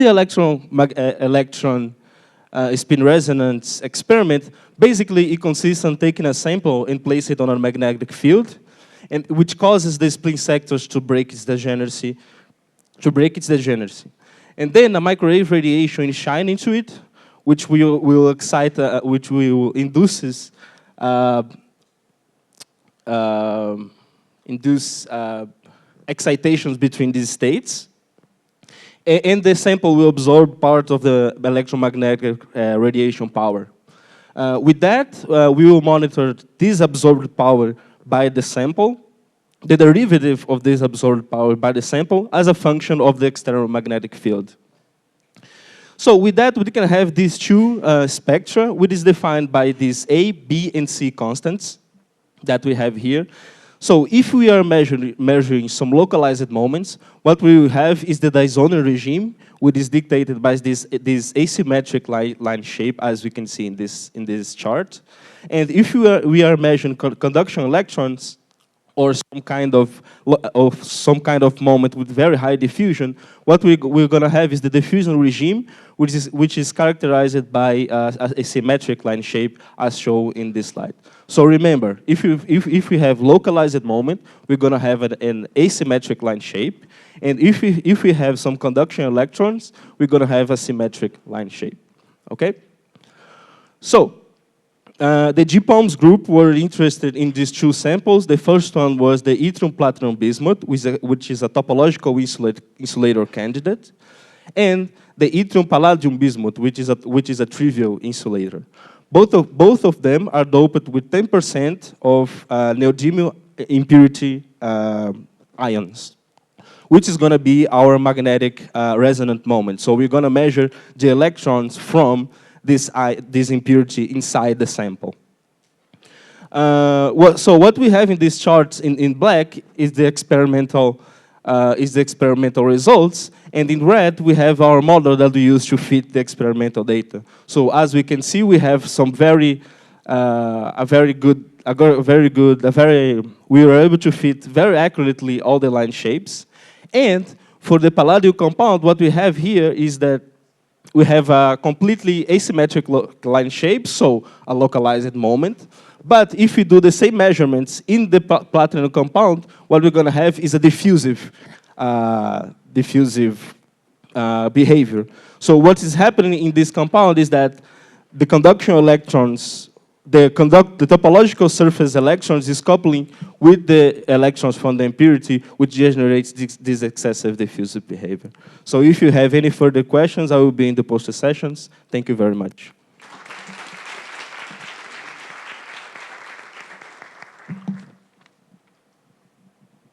The electron spin resonance experiment, basically it consists on taking a sample and place it on a magnetic field, and which causes the spin sectors to break its degeneracy, And then a microwave radiation is shined into it, which will excite, which will induce excitations between these states. And the sample will absorb part of the electromagnetic radiation power. With that, we will monitor this absorbed power by the sample, the derivative of this absorbed power by the sample as a function of the external magnetic field. So with that, we can have these two spectra, which is defined by these A, B, and C constants that we have here. So if we are measuring some localized moments, what we will have is the Dyson regime, which is dictated by this asymmetric line shape, as we can see in this chart. And if we are measuring conduction electrons, or some kind of moment with very high diffusion, what we're going to have is the diffusion regime, which is characterized by a symmetric line shape, as shown in this slide. So remember, if we have localized moment, we're going to have an asymmetric line shape, and if we have some conduction electrons, we're going to have a symmetric line shape. Okay? So the GPOMS group were interested in these two samples. The first one was the yttrium platinum bismuth, which is a topological insulator candidate, and the yttrium palladium bismuth, which is a trivial insulator. Both of them are doped with 10% of neodymium impurity ions, which is going to be our magnetic resonant moment. So we're going to measure the electrons from this impurity inside the sample. So what we have in these charts in black is the experimental results, and in red we have our model that we use to fit the experimental data. So as we can see, we have some we were able to fit very accurately all the line shapes. And for the palladium compound, what we have here is that we have a completely asymmetric line shape, so a localized moment. But if we do the same measurements in the platinum compound, what we're going to have is a diffusive behavior. So what is happening in this compound is that the conduction electrons, the topological surface electrons is coupling with the electrons from the impurity, which generates this excessive diffusive behavior. So if you have any further questions, I will be in the poster sessions. Thank you very much.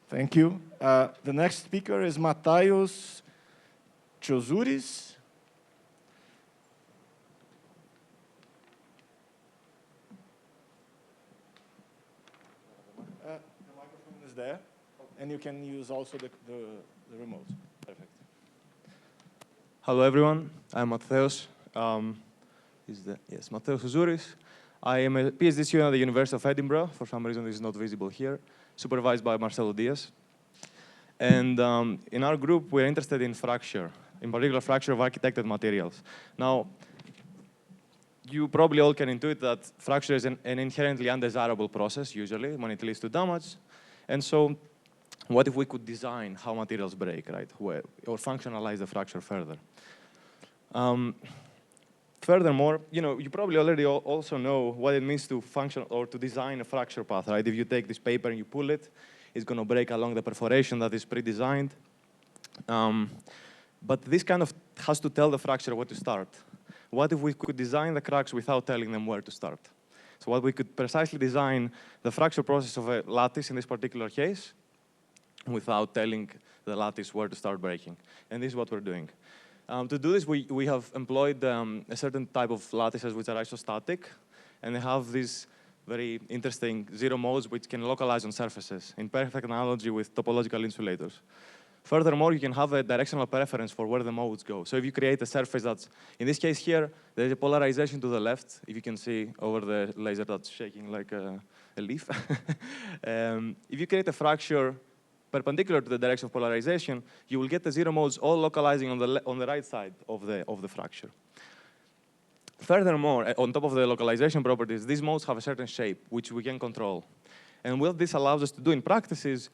Thank you. The next speaker is Matthaios Chouzouris. The microphone is there, and you can use also the remote. Perfect. Hello, everyone. I'm Matthaios. Matthaios Chouzouris. I am a PhD student at the University of Edinburgh. For some reason, this is not visible here. Supervised by Marcelo Diaz. And in our group, we're interested in fracture, in particular fracture of architected materials. Now, you probably all can intuit that fracture is an inherently undesirable process, usually, when it leads to damage. And so, what if we could design how materials break, right? Or functionalize the fracture further? Furthermore, you probably already also know what it means to function or to design a fracture path, right? If you take this paper and you pull it, it's going to break along the perforation that is pre-designed. But this kind of has to tell the fracture where to start. What if we could design the cracks without telling them where to start? So what we could precisely design the fracture process of a lattice in this particular case without telling the lattice where to start breaking. And this is what we're doing. To do this, we have employed a certain type of lattices which are isostatic, and they have these very interesting zero modes which can localize on surfaces in perfect analogy with topological insulators. Furthermore, you can have a directional preference for where the modes go. So if you create a surface that's, in this case here, there's a polarization to the left, if you can see over the laser that's shaking like a leaf. If you create a fracture perpendicular to the direction of polarization, you will get the zero modes all localizing on the right side of the fracture. Furthermore, on top of the localization properties, these modes have a certain shape, which we can control. And what this allows us to do in practice is,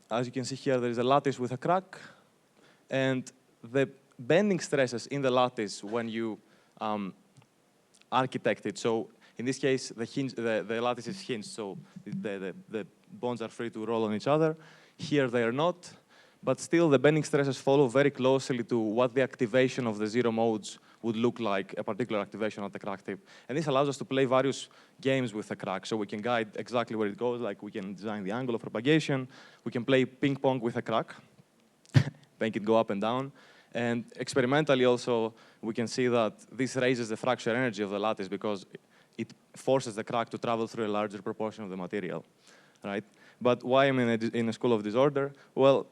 as you can see here, there is a lattice with a crack, and the bending stresses in the lattice when you architect it. So in this case, the lattice is hinged, so the bonds are free to roll on each other. Here they are not, but still the bending stresses follow very closely to what the activation of the zero modes would look like, a particular activation at the crack tip. And this allows us to play various games with the crack, so we can guide exactly where it goes, like we can design the angle of propagation, we can play ping pong with a crack, make it go up and down. And experimentally also, we can see that this raises the fracture energy of the lattice because it forces the crack to travel through a larger proportion of the material, right? But why I'm in a school of disorder? Well,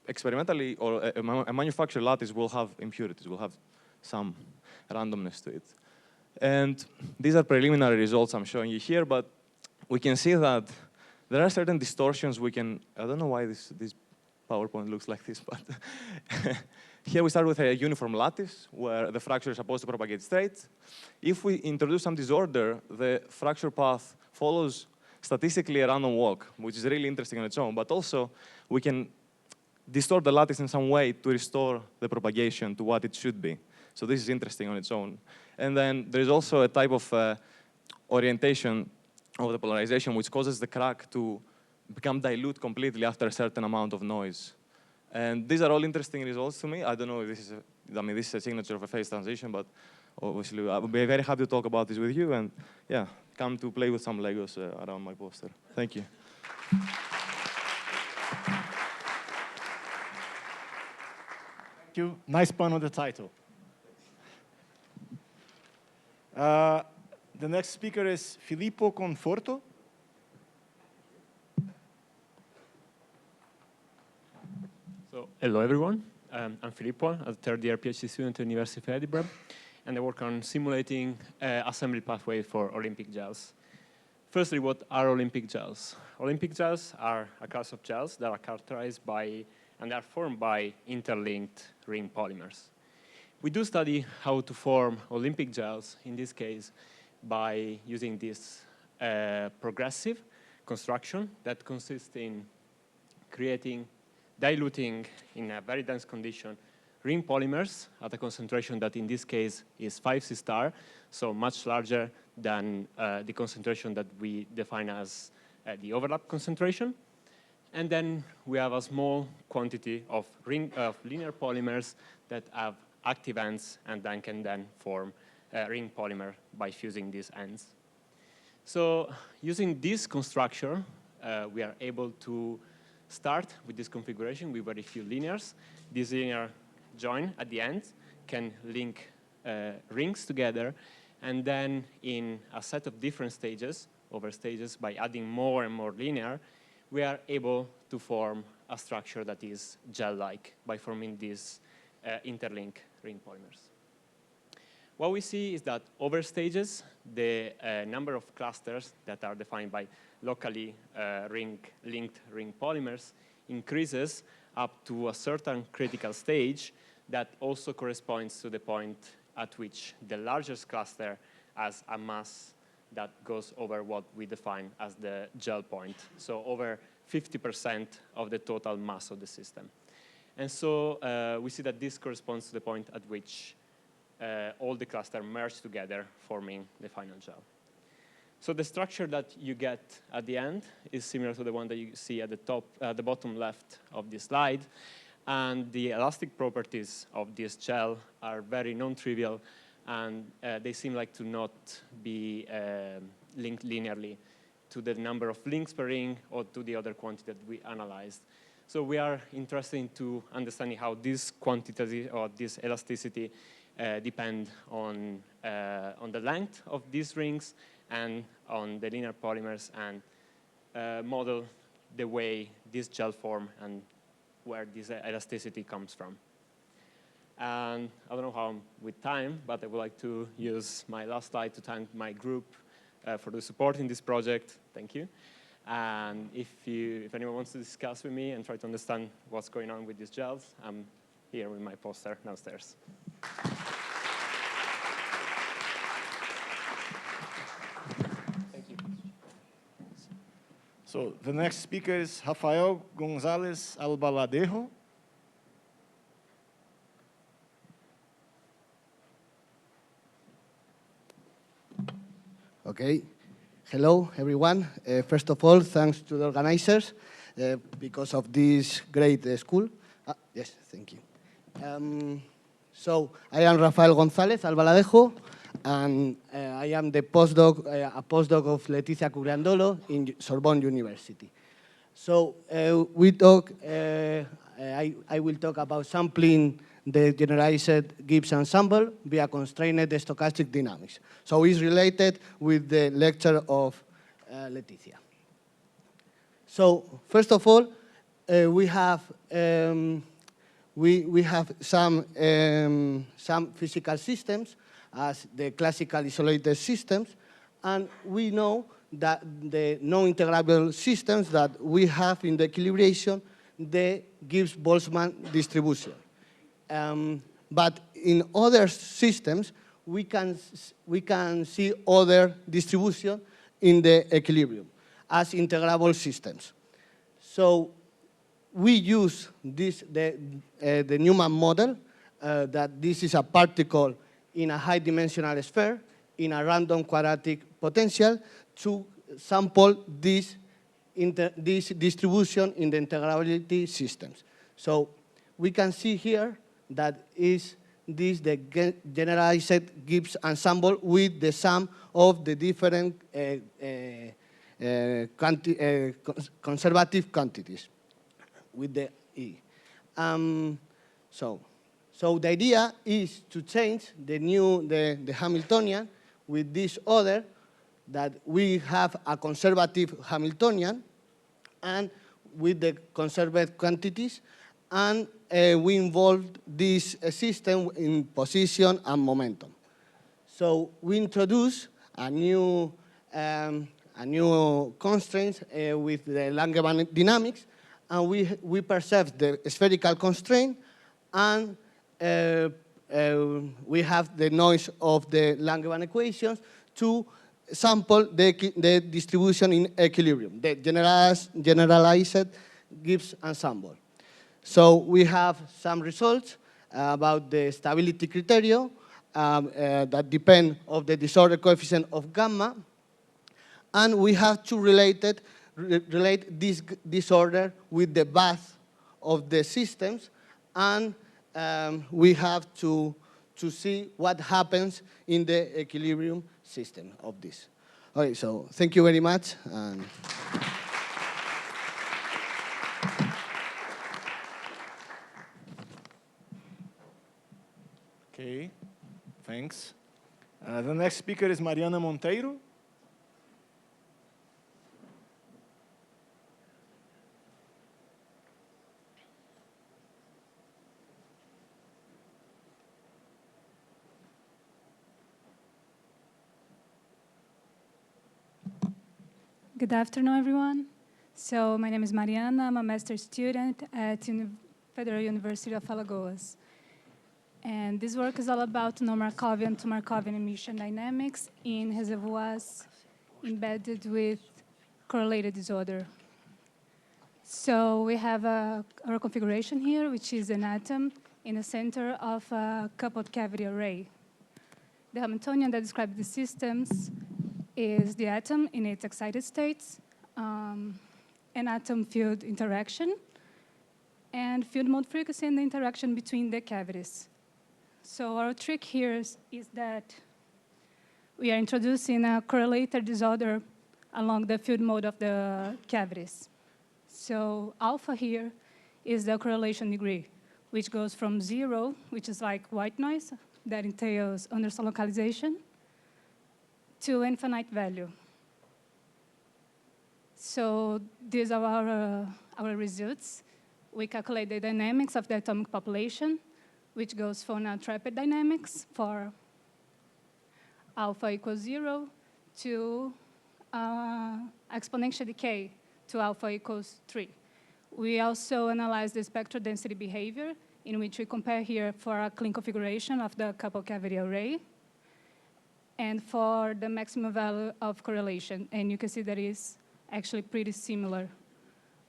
experimentally, or a manufactured lattice will have impurities, will have some randomness to it. And these are preliminary results I'm showing you here, but we can see that there are certain distortions we can, I don't know why this PowerPoint looks like this, but here we start with a uniform lattice where the fracture is supposed to propagate straight. If we introduce some disorder, the fracture path follows statistically a random walk, which is really interesting on its own, but also we can distort the lattice in some way to restore the propagation to what it should be. So this is interesting on its own. And then there is also a type of orientation of the polarization which causes the crack to become dilute completely after a certain amount of noise. And these are all interesting results to me. I don't know if this is this is a signature of a phase transition, but obviously I would be very happy to talk about this with you. And yeah, come to play with some Legos around my poster. Thank you. Thank you. Nice pun on the title. The next speaker is Filippo Conforto. So, hello everyone. I'm Filippo, a third-year PhD student at the University of Edinburgh, and I work on simulating assembly pathway for Olympic gels. Firstly, what are Olympic gels? Olympic gels are a class of gels that are characterized by and are formed by interlinked ring polymers. We do study how to form Olympic gels, in this case, by using this progressive construction that consists in diluting in a very dense condition ring polymers at a concentration that in this case is 5C star, so much larger than the concentration that we define as the overlap concentration. And then we have a small quantity of linear polymers that have active ends and then can form a ring polymer by fusing these ends. So using this construction, we are able to start with this configuration with very few linears. This linear join at the end can link rings together, and then in a set of different stages, over stages, by adding more and more linear, we are able to form a structure that is gel-like by forming these interlink ring polymers. What we see is that over stages, the number of clusters that are defined by locally linked ring polymers increases up to a certain critical stage that also corresponds to the point at which the largest cluster has a mass that goes over what we define as the gel point, so over 50% of the total mass of the system. And so we see that this corresponds to the point at which all the clusters merge together, forming the final gel. So the structure that you get at the end is similar to the one that you see at the bottom left of this slide. And the elastic properties of this gel are very non-trivial, and they seem like to not be linked linearly to the number of links per ring or to the other quantity that we analyzed. So we are interested in understanding how this quantity or this elasticity depend on the length of these rings and on the linear polymers, and model the way this gel form and where this elasticity comes from. And I don't know how I'm with time, but I would like to use my last slide to thank my group for the support in this project. Thank you. And if anyone wants to discuss with me and try to understand what's going on with these gels, I'm here with my poster downstairs. Thank you. So the next speaker is Rafael González Albaladejo. Okay. Hello, everyone. First of all, thanks to the organizers because of this great school. Yes, thank you. So I am Rafael González Albaladejo, and I am the postdoc, a postdoc of Leticia Curiandolo in Sorbonne University. So I will talk about sampling the generalized Gibbs ensemble via constrained stochastic dynamics. So it's related with the lecture of Leticia. So first of all, we have some physical systems as the classical isolated systems, and we know that the non-integrable systems that we have in the equilibration, the Gibbs-Boltzmann distribution. But in other systems, we can see other distribution in the equilibrium as integrable systems. So we use the Newman model, that this is a particle in a high-dimensional sphere in a random quadratic potential to sample this distribution in the integrability systems. So we can see here that is this the generalized Gibbs ensemble with the sum of the different conservative quantities with the E. So the idea is to change the Hamiltonian with this order, that we have a conservative Hamiltonian and with the conserved quantities, and we involved this system in position and momentum. So we introduce a new constraint with the Langevin dynamics, and we perceive the spherical constraint, and we have the noise of the Langevin equations to sample the distribution in equilibrium, the generalized Gibbs ensemble. So we have some results about the stability criteria that depend on the disorder coefficient of gamma, and we have to relate this disorder with the bath of the systems, and we have to see what happens in the equilibrium system of this. Okay, so thank you very much. Okay, thanks. The next speaker is Mariana Monteiro. Good afternoon, everyone. So my name is Mariana. I'm a master's student at Federal University of Alagoas. And this work is all about non-Markovian to Markovian emission dynamics in reservoirs embedded with correlated disorder. So we have our configuration here, which is an atom in the center of a coupled cavity array. The Hamiltonian that describes the systems is the atom in its excited states, an atom-field interaction, and field mode frequency and the interaction between the cavities. So our trick here is that we are introducing a correlated disorder along the field mode of the cavities. So alpha here is the correlation degree, which goes from 0, which is like white noise, that entails understood localization, to infinite value. So these are our results. We calculate the dynamics of the atomic population, which goes from a trapet dynamics for alpha equals 0 to exponential decay to alpha equals 3. We also analyze the spectral density behavior, in which we compare here for a clean configuration of the couple cavity array and for the maximum value of correlation. And you can see that is actually pretty similar.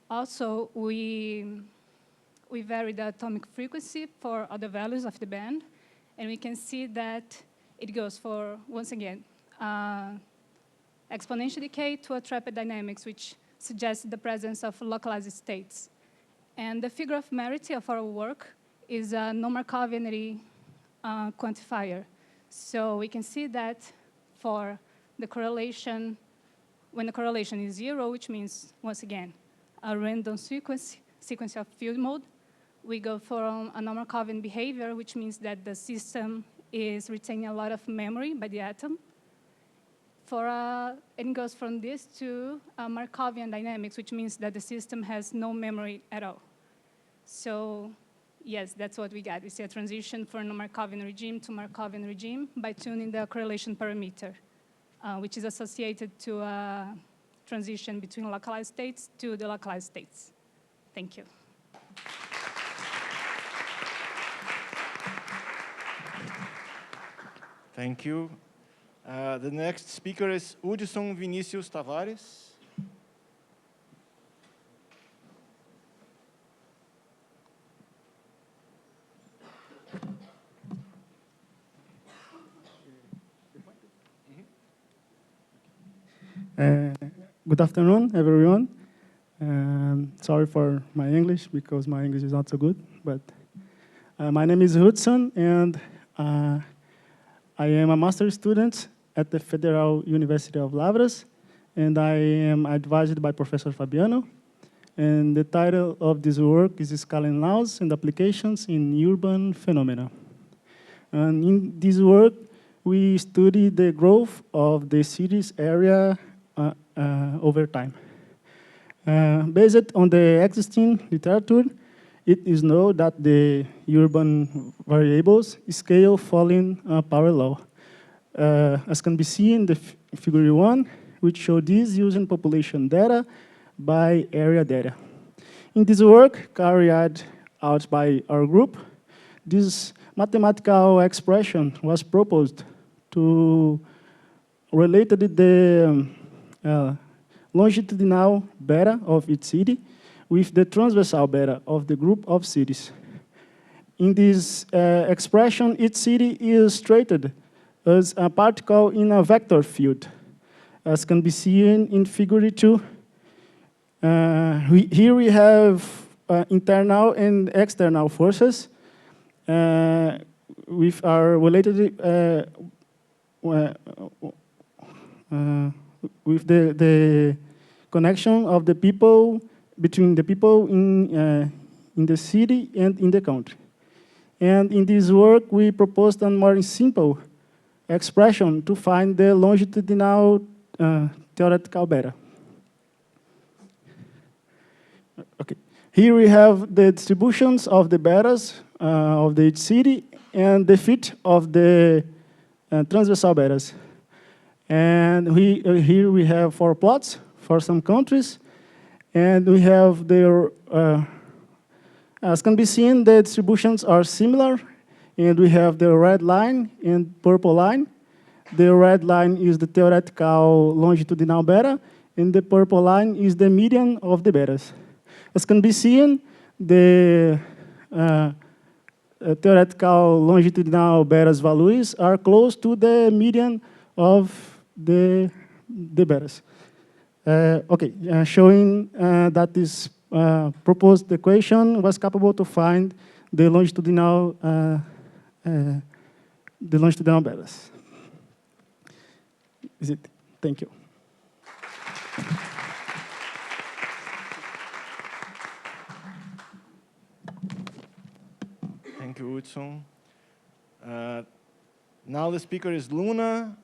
Also, we vary the atomic frequency for other values of the band, and we can see that it goes for, once again, exponential decay to a trapped dynamics, which suggests the presence of localized states. And the figure of merit of our work is a non-Markovian quantifier. So we can see that for the correlation, when the correlation is 0, which means, once again, a random sequence of field mode, we go for a non-Markovian behavior, which means that the system is retaining a lot of memory by the atom. It goes from this to Markovian dynamics, which means that the system has no memory at all. So yes, that's what we got. We see a transition from a Markovian regime to Markovian regime by tuning the correlation parameter, which is associated to a transition between localized states to the localized states. Thank you. Thank you. The next speaker is Hudson Vinicios Tavares. Good afternoon, everyone. Sorry for my English, because my English is not so good. But my name is Hudson, and I am a master's student at the Federal University of Lavras, and I am advised by Professor Fabiano. And the title of this work is Scaling Laws and Applications in Urban Phenomena. And in this work, we study the growth of the city's area over time. Based on the existing literature, it is known that the urban variables scale following parallel. As can be seen in the figure 1, which show this using population data by area data. In this work carried out by our group, this mathematical expression was proposed to relate the longitudinal beta of each city with the transversal beta of the group of cities. In this expression, each city is treated as a particle in a vector field, as can be seen in figure 2. Here we have internal and external forces with our related with the connection of the people between the people in the city and in the country. And in this work, we proposed a more simple expression to find the longitudinal theoretical beta. Okay. Here we have the distributions of the betas of each city and the fit of the transversal betas. And here we have 4 plots for some countries, and we have their, as can be seen, the distributions are similar, and we have the red line and purple line. The red line is the theoretical longitudinal beta, and the purple line is the median of the betas. As can be seen, the theoretical longitudinal betas values are close to the median of the betas. Okay, showing that this proposed equation was capable to find the longitudinal betas. Is it? Thank you. Thank you, Hudson. Now the speaker is Luna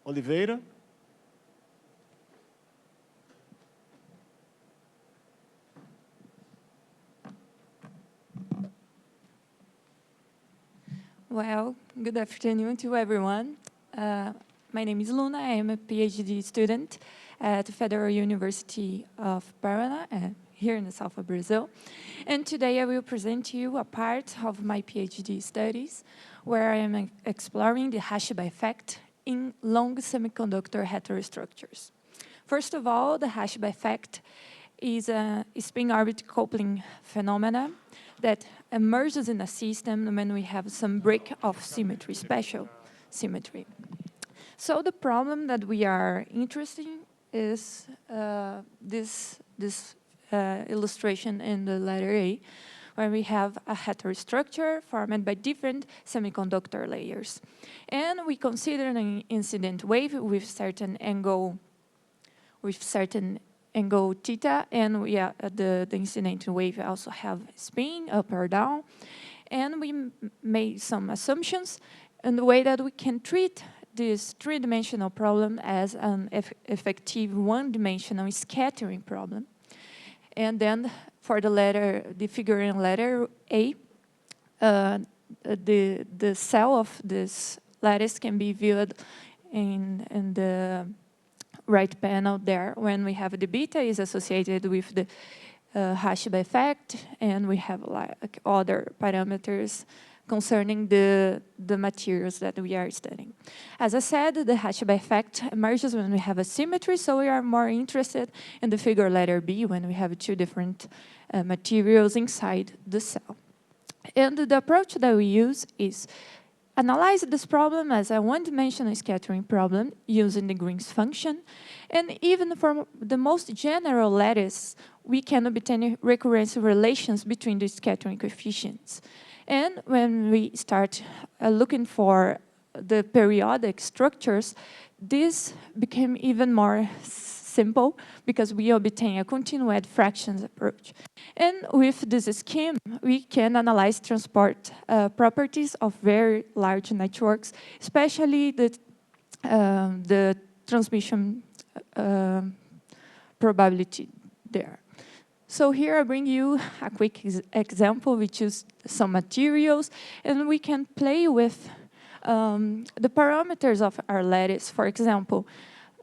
Oliveira. Well, good afternoon to everyone. My name is Luna. I am a PhD student at the Federal University of Paraná, here in the south of Brazil. And today I will present to you a part of my PhD studies where I am exploring the Hashiba effect in long semiconductor heterostructures. First of all, the Hashiba effect is a spin-orbit coupling phenomena that emerges in a system when we have some break of symmetry, special symmetry. So the problem that we are interested in is this illustration in the letter A, where we have a heterostructure formed by different semiconductor layers. And we consider an incident wave with certain angle theta, and the incident wave also have spin up or down. And we made some assumptions in the way that we can treat this three-dimensional problem as an effective one-dimensional scattering problem. And then for the figure in letter A, the cell of this lattice can be viewed in the right panel there, when we have the beta is associated with the Hashiba effect, and we have like other parameters concerning the materials that we are studying. As I said, the Hashiba effect emerges when we have a symmetry, so we are more interested in the figure letter B when we have two different materials inside the cell. And the approach that we use is analyze this problem as a one-dimensional scattering problem using the Green's function. And even for the most general lattice, we can obtain recurrency relations between the scattering coefficients. And when we start looking for the periodic structures, this became even more simple because we obtain a continued fractions approach. And with this scheme, we can analyze transport properties of very large networks, especially the transmission probability there. So here I bring you a quick example. We choose some materials, and we can play with the parameters of our lattice. For example,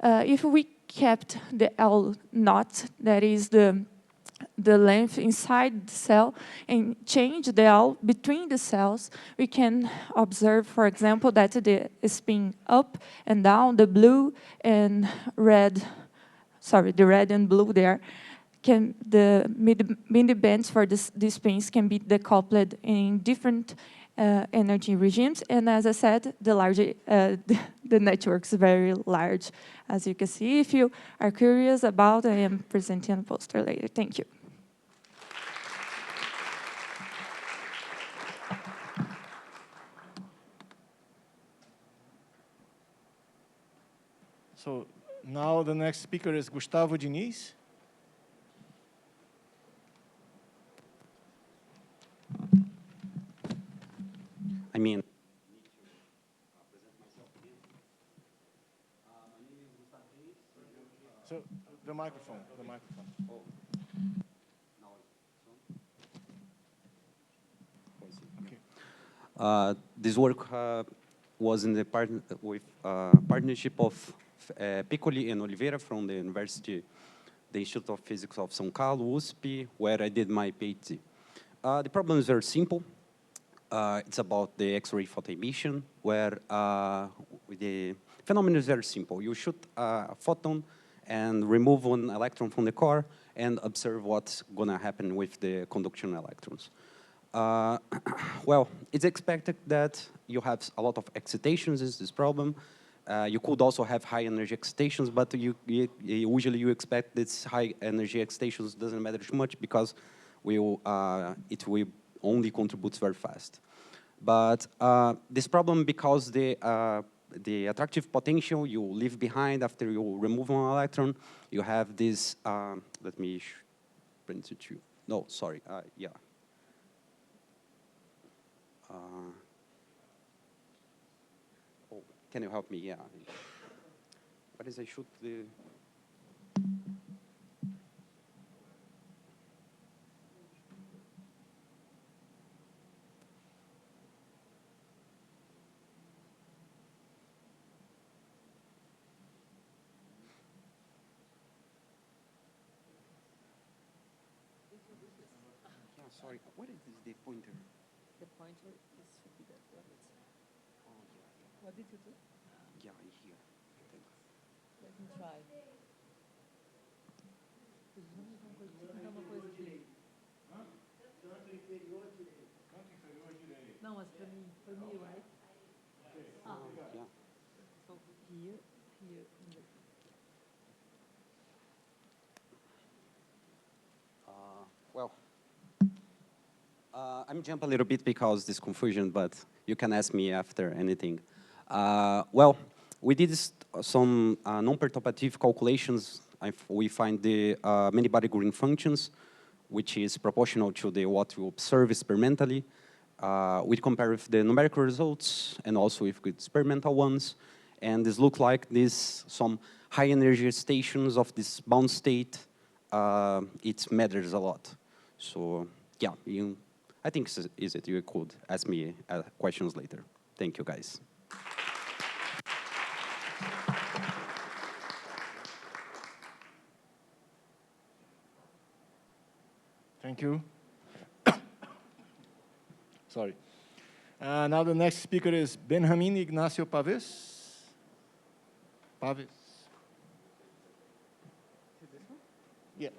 if we kept the L naught, that is the length inside the cell, and change the L between the cells, we can observe, for example, that the spin up and down, the blue and red, sorry, the red and blue there, the mid bands for these spins can be decoupled in different energy regimes. And as I said, the network is very large, as you can see. If you are curious about, I am presenting a poster later. Thank you. So now the next speaker is Gustavo Diniz. I mean, so the microphone. Oh. Okay. This work was in the partnership of Piccoli and Oliveira from the University, the Institute of Physics of São Paulo, USP, where I did my PhD. The problem is very simple. It's about the X-ray photon emission, where the phenomenon is very simple. You shoot a photon and remove one electron from the core and observe what's going to happen with the conduction electrons. Well, it's expected that you have a lot of excitations is this problem. You could also have high energy excitations, but usually you expect this high energy excitations doesn't matter too much because it will only contributes very fast. But this problem, because the attractive potential you leave behind after you remove one electron, you have this, let me print it to you. No, sorry, yeah. Oh, can you help me? Yeah. What is I shoot the... Sorry, what is the pointer? The pointer should be that one. Oh, yeah. What did you do? Yeah, here. Let me try. Não, mas para mim, right? Ah, Yeah. so here, and there. Well, I'm jump a little bit because this confusion, but you can ask me after anything. Well, we did some non-perturbative calculations. We find the many-body green functions, which is proportional to what we observe experimentally. We compare with the numerical results and also with the experimental ones. And this look like this some high energy stations of this bound state. It matters a lot. So yeah, I think it's easy. You could ask me questions later. Thank you, guys. Thank you. Sorry. Now the next speaker is Benjamin Ignacio Paves. Paves. Yeah,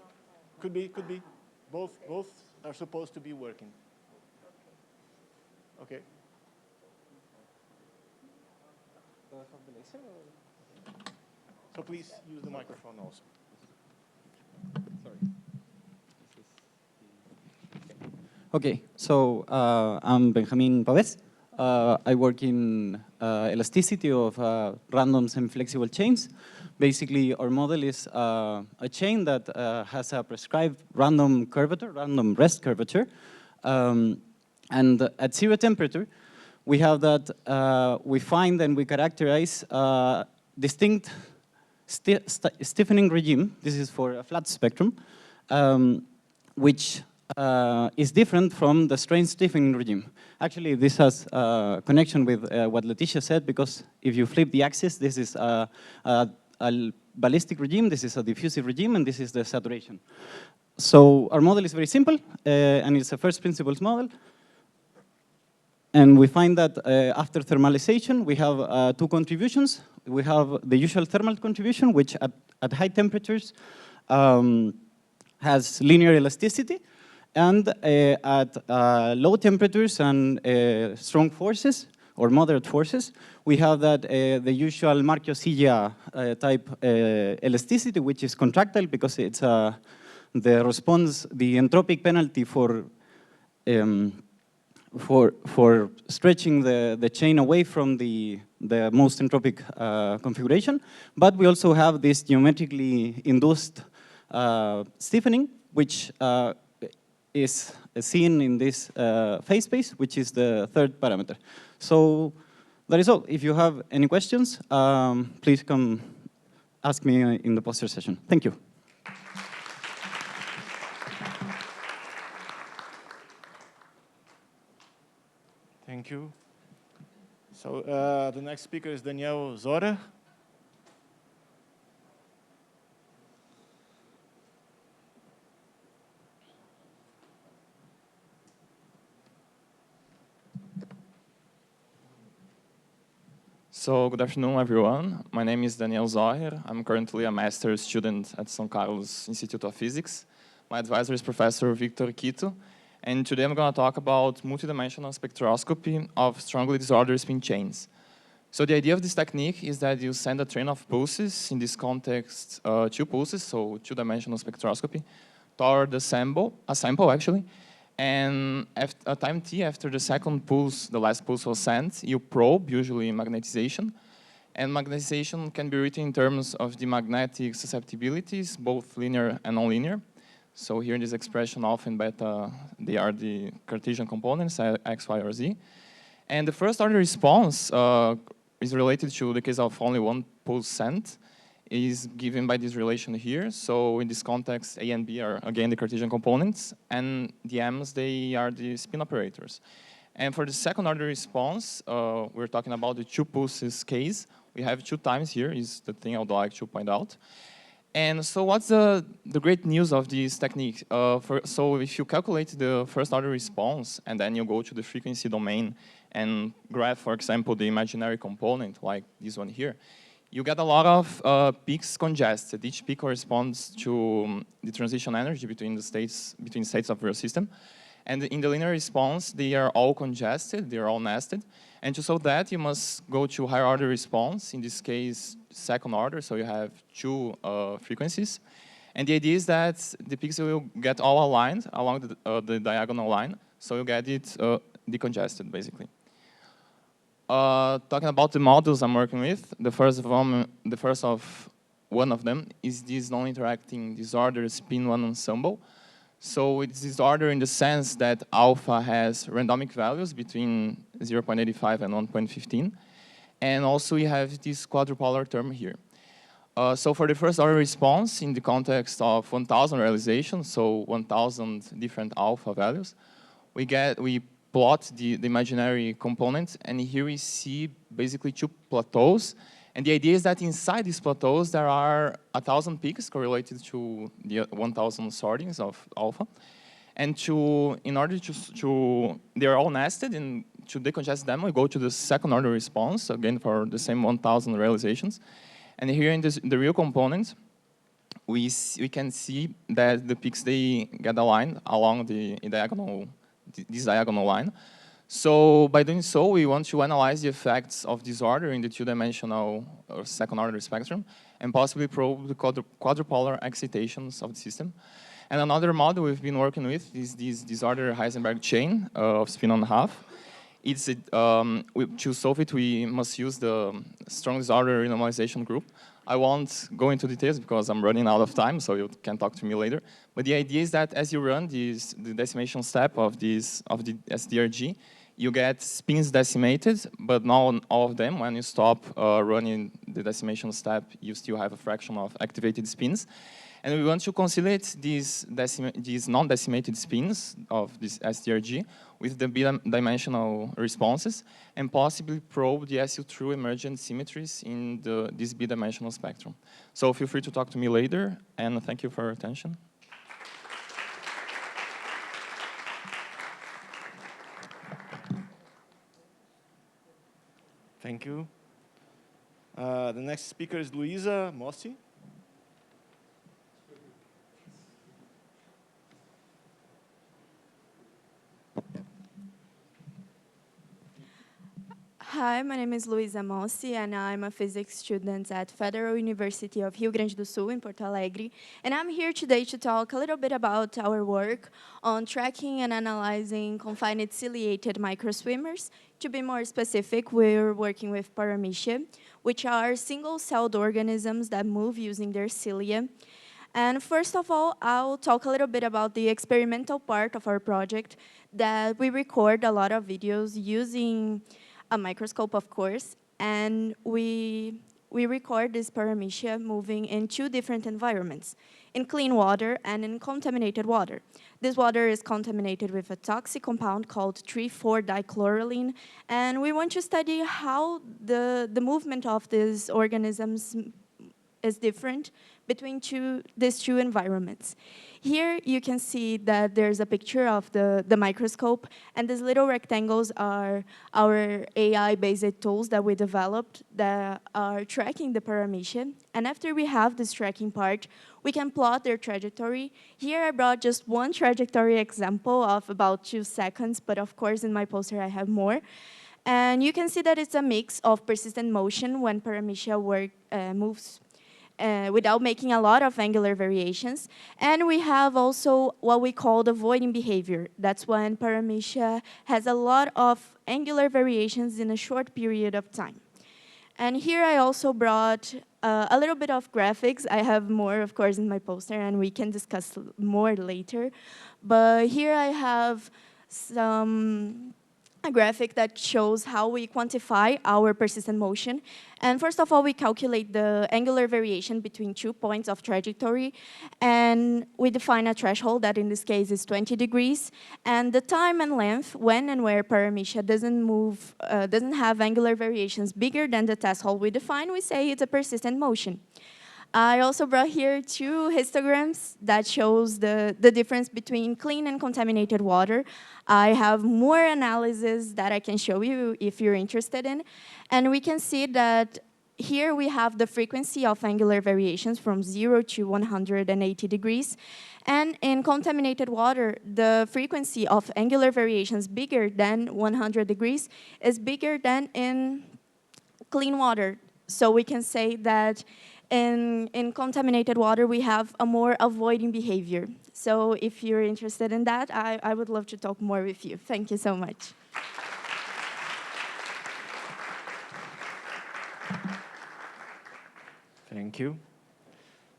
could be. Both are supposed to be working. Okay. So please use the microphone also. Okay, so I'm Benjamin Paves. I work in elasticity of random semi-flexible chains. Basically, our model is a chain that has a prescribed random curvature, random rest curvature. And at 0 temperature, we have that we find and we characterize distinct stiffening regime. This is for a flat spectrum, which is different from the strain stiffening regime. Actually, this has a connection with what Leticia said, because if you flip the axis, this is a ballistic regime, this is a diffusive regime, and this is the saturation. So our model is very simple, and it's a first principles model. And we find that after thermalization, we have two contributions. We have the usual thermal contribution, which at high temperatures has linear elasticity. And at low temperatures and strong forces, or moderate forces, we have that the usual Marchiosilla type elasticity, which is contractile because it's the response, the entropic penalty for stretching the chain away from the most entropic configuration. But we also have this geometrically induced stiffening, which is seen in this phase space, which is the third parameter. So that is all. If you have any questions, please come ask me in the poster session. Thank you. Thank you. So the next speaker is Daniel Zora. So good afternoon, everyone. My name is Daniel Zoher. I'm currently a master's student at São Carlos Institute of Physics. My advisor is Professor Victor Quito. And today I'm going to talk about multidimensional spectroscopy of strongly disordered spin chains. So the idea of this technique is that you send a train of pulses, in this context, 2 pulses, so two-dimensional spectroscopy, toward a sample actually. And at a time t after the second pulse, the last pulse was sent, you probe, usually magnetization. And magnetization can be written in terms of the magnetic susceptibilities, both linear and nonlinear. So here in this expression, alpha and beta, they are the Cartesian components, x, y, or z. And the first order response is related to the case of only one pulse sent, is given by this relation here. So in this context, A and B are again the Cartesian components, and the M's, they are the spin operators. And for the second order response, we're talking about the 2 pulses case. We have 2 times here, is the thing I would like to point out. And so what's the great news of this technique? So if you calculate the first order response and then you go to the frequency domain and graph, for example, the imaginary component, like this one here, you get a lot of peaks congested. Each peak corresponds to the transition energy between states of your system. And in the linear response, they are all congested, they are all nested. And to solve that, you must go to higher order response, in this case, second order, so you have two frequencies. And the idea is that the peaks will get all aligned along the diagonal line, so you get it decongested, basically. Talking about the models I'm working with, the first of one of them is this non-interacting disorder spin one ensemble. So it's disorder in the sense that alpha has randomic values between 0.85 and 1.15. And also we have this quadrupolar term here. So for the first order response in the context of 1,000 realizations, so 1,000 different alpha values, we plot the imaginary component, and here we see basically two plateaus. And the idea is that inside these plateaus, there are 1,000 peaks correlated to the 1,000 sortings of alpha. And in order to, they're all nested, and to decongest them, we go to the second order response, again for the same 1,000 realizations. And here in the real component, we can see that the peaks, they get aligned along this diagonal line. So by doing so, we want to analyze the effects of disorder in the two-dimensional or second-order spectrum and possibly probe the quadrupolar excitations of the system. And another model we've been working with is this disorder Heisenberg chain of spin on half. To solve it, we must use the strong disorder renormalization group. I won't go into details because I'm running out of time, so you can talk to me later. But the idea is that as you run the decimation step of the SDRG, you get spins decimated, but not all of them. When you stop running the decimation step, you still have a fraction of activated spins. And we want to conciliate these non-decimated spins of this SDRG with the b-dimensional responses and possibly probe the SU-true emergent symmetries in this b-dimensional spectrum. So feel free to talk to me later, and thank you for your attention. Thank you. The next speaker is Luisa Mossi. Hi, my name is Luisa Mossi, and I'm a physics student at Federal University of Rio Grande do Sul in Porto Alegre. And I'm here today to talk a little bit about our work on tracking and analyzing confined ciliated microswimmers. To be more specific, we're working with Paramecia, which are single-celled organisms that move using their cilia. And first of all, I'll talk a little bit about the experimental part of our project, that we record a lot of videos using a microscope, of course, and we record this Paramecia moving in two different environments, in clean water and in contaminated water. This water is contaminated with a toxic compound called 3,4-dichloroline, and we want to study how the movement of these organisms is different between these two environments. Here you can see that there's a picture of the microscope, and these little rectangles are our AI-based tools that we developed that are tracking the Paramecia. And after we have this tracking part, we can plot their trajectory. Here I brought just one trajectory example of about 2 seconds, but of course in my poster I have more. And you can see that it's a mix of persistent motion when Paramecia moves without making a lot of angular variations. And we have also what we call the voiding behavior. That's when Paramecia has a lot of angular variations in a short period of time. And here I also brought a little bit of graphics. I have more, of course, in my poster, and we can discuss more later. But here I have a graphic that shows how we quantify our persistent motion. And first of all, we calculate the angular variation between 2 points of trajectory, and we define a threshold that in this case is 20 degrees. And the time and length when and where Paramecia doesn't have angular variations bigger than the threshold we define, we say it's a persistent motion. I also brought here 2 histograms that shows the difference between clean and contaminated water. I have more analysis that I can show you if you're interested in. And we can see that here we have the frequency of angular variations from 0 to 180 degrees. And in contaminated water, the frequency of angular variations bigger than 100 degrees is bigger than in clean water. So we can say that in contaminated water, we have a more avoiding behavior. So if you're interested in that, I would love to talk more with you. Thank you so much. Thank you.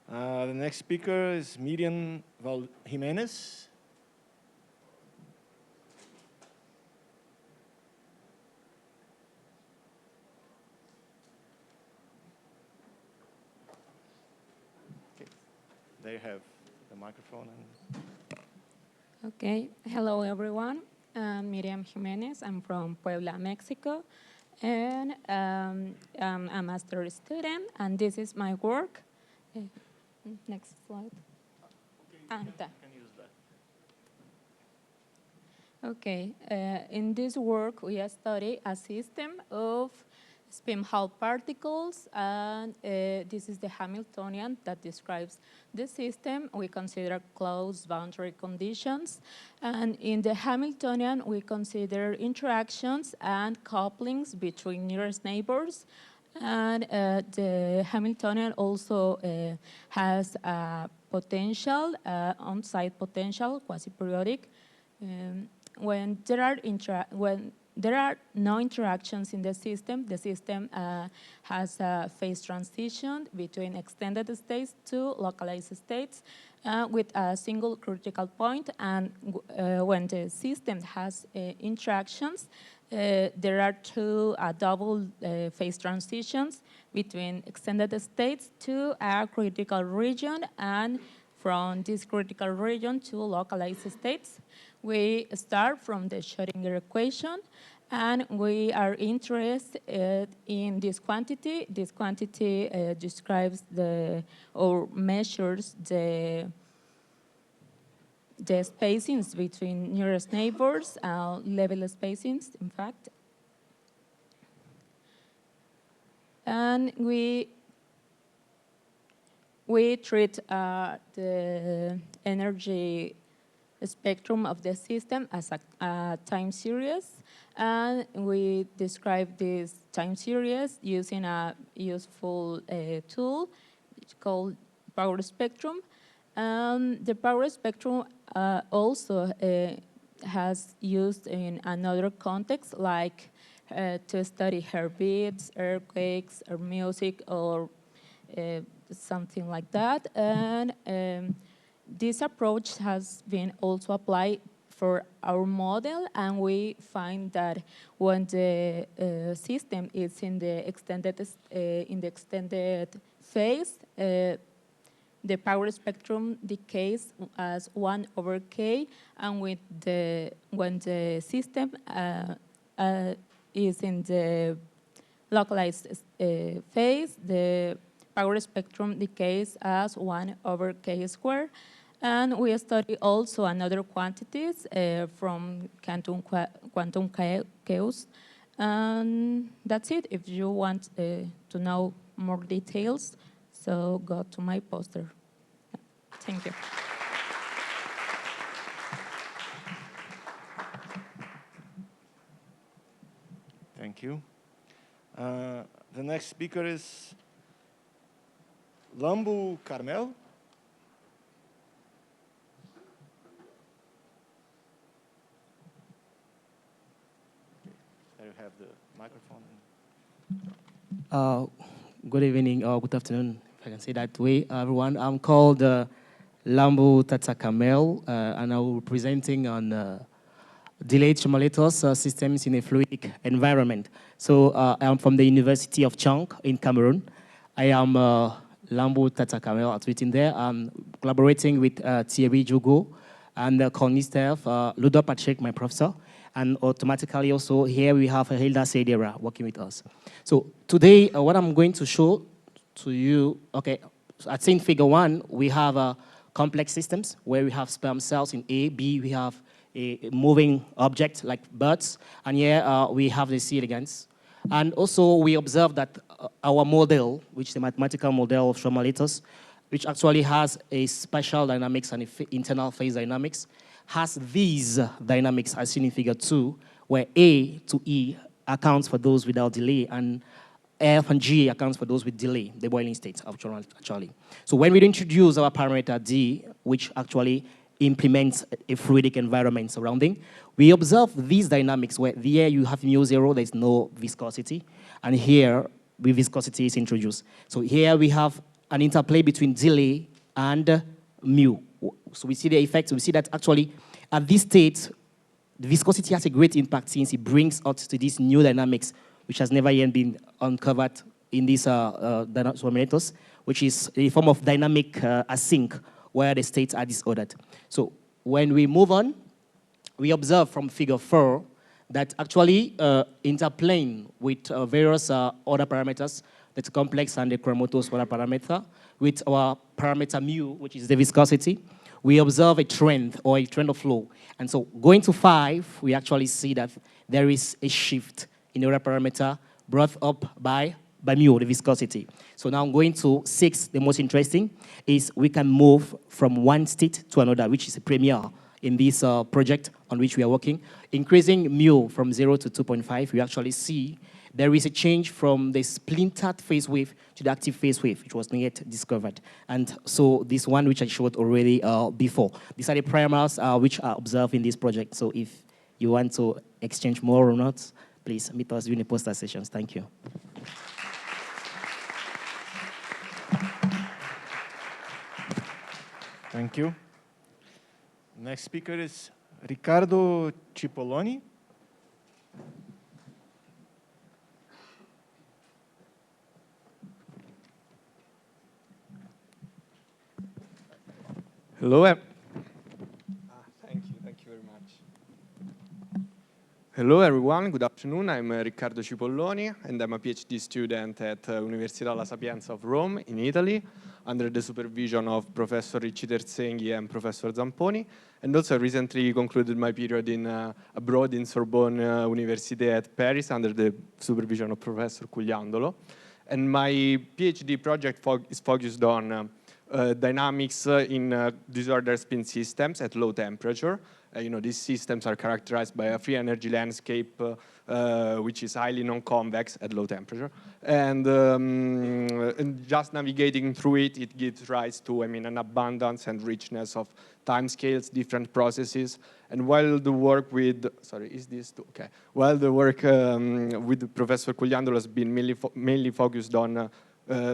The next speaker is Miriam Jimenez. They have the microphone. Okay, hello everyone. I'm Miriam Jimenez. I'm from Puebla, Mexico, and I'm a master's student, and this is my work. Next slide. Okay, in this work we study a system of spin Hall particles, and this is the Hamiltonian that describes the system. We consider closed boundary conditions, and in the Hamiltonian we consider interactions and couplings between nearest neighbors, and the Hamiltonian also has a potential, on-site potential, quasi-periodic. When there are no interactions in the system has a phase transition between extended states to localized states with a single critical point. And when the system has interactions, there are 2 double phase transitions between extended states to a critical region, and from this critical region to localized states. We start from the Schrödinger equation, and we are interested in this quantity. This quantity describes or measures the spacings between nearest neighbors, level spacings, in fact. And we treat the energy spectrum of the system as a time series, and we describe this time series using a useful tool called power spectrum. The power spectrum also has used in another context, like to study heartbeats, earthquakes, or music, or something like that. And this approach has been also applied for our model, and we find that when the system is in the extended phase, the power spectrum decays as 1/k, and when the system is in the localized phase, the power spectrum decays as 1/k squared. And we study also another quantities from quantum chaos. And that's it. If you want to know more details, so go to my poster. Thank you. Thank you. The next speaker is Lambu Carmel. There you have the microphone. Good evening or good afternoon, if I can say that way, everyone. I'm called Lambu Carmel, and I'm presenting on delayed simulators systems in a fluidic environment. So I'm from the University of Chang in Cameroon. I am Lambu Carmel, it's written there. I'm collaborating with Thierry Djogo and Corny Staff, Ludo Patrick, my professor. And automatically also here we have Hilda Seidera working with us. So today what I'm going to show to you, okay, I'd say in figure 1, we have complex systems where we have sperm cells in A, B, we have a moving object like birds, and here we have the C elegans. And also we observe that our model, which is a mathematical model of Chouzouris, which actually has a spatial dynamics and internal phase dynamics, has these dynamics as seen in figure 2, where A to E accounts for those without delay, and F and G accounts for those with delay, the boiling state actually. So when we introduce our parameter D, which actually implements a fluidic environment surrounding, we observe these dynamics where here you have mu0, there's no viscosity, and here viscosity is introduced. So here we have an interplay between delay and mu. So we see the effect, we see that actually at this state, the viscosity has a great impact since it brings us to these new dynamics, which has never yet been uncovered in these denominators, which is a form of dynamic async, where the states are disordered. So when we move on, we observe from figure 4 that actually interplaying with various other parameters, that's complex and the chromatose other parameter, with our parameter mu, which is the viscosity, we observe a trend or a trend of flow. And so going to 5, we actually see that there is a shift in the other parameter brought up by mu, the viscosity. So now going to 6, the most interesting is we can move from one state to another, which is a premiere in this project on which we are working. Increasing mu from 0 to 2.5, we actually see there is a change from the splintered phase wave to the active phase wave, which was not yet discovered. And so this one, which I showed already before. These are the primers which are observed in this project. So if you want to exchange more or not, please meet us during the poster sessions. Thank you. Thank you. Next speaker is Riccardo Cipolloni. Hello. Thank you very much. Hello everyone, good afternoon. I'm Riccardo Cipolloni and I'm a PhD student at Università La Sapienza of Rome in Italy, under the supervision of Professor Ricci Terzenghi and Professor Zamponi. And also I recently concluded my period in abroad in Sorbonne Université at Paris under the supervision of Professor Cugliandolo. And my PhD project is focused on dynamics in disordered spin systems at low temperature. These systems are characterized by a free energy landscape which is highly non-convex at low temperature. And just navigating through it, it gives rise to, an abundance and richness of timescales, different processes. And while the work with, while the work with Professor Cugliandolo has been mainly focused on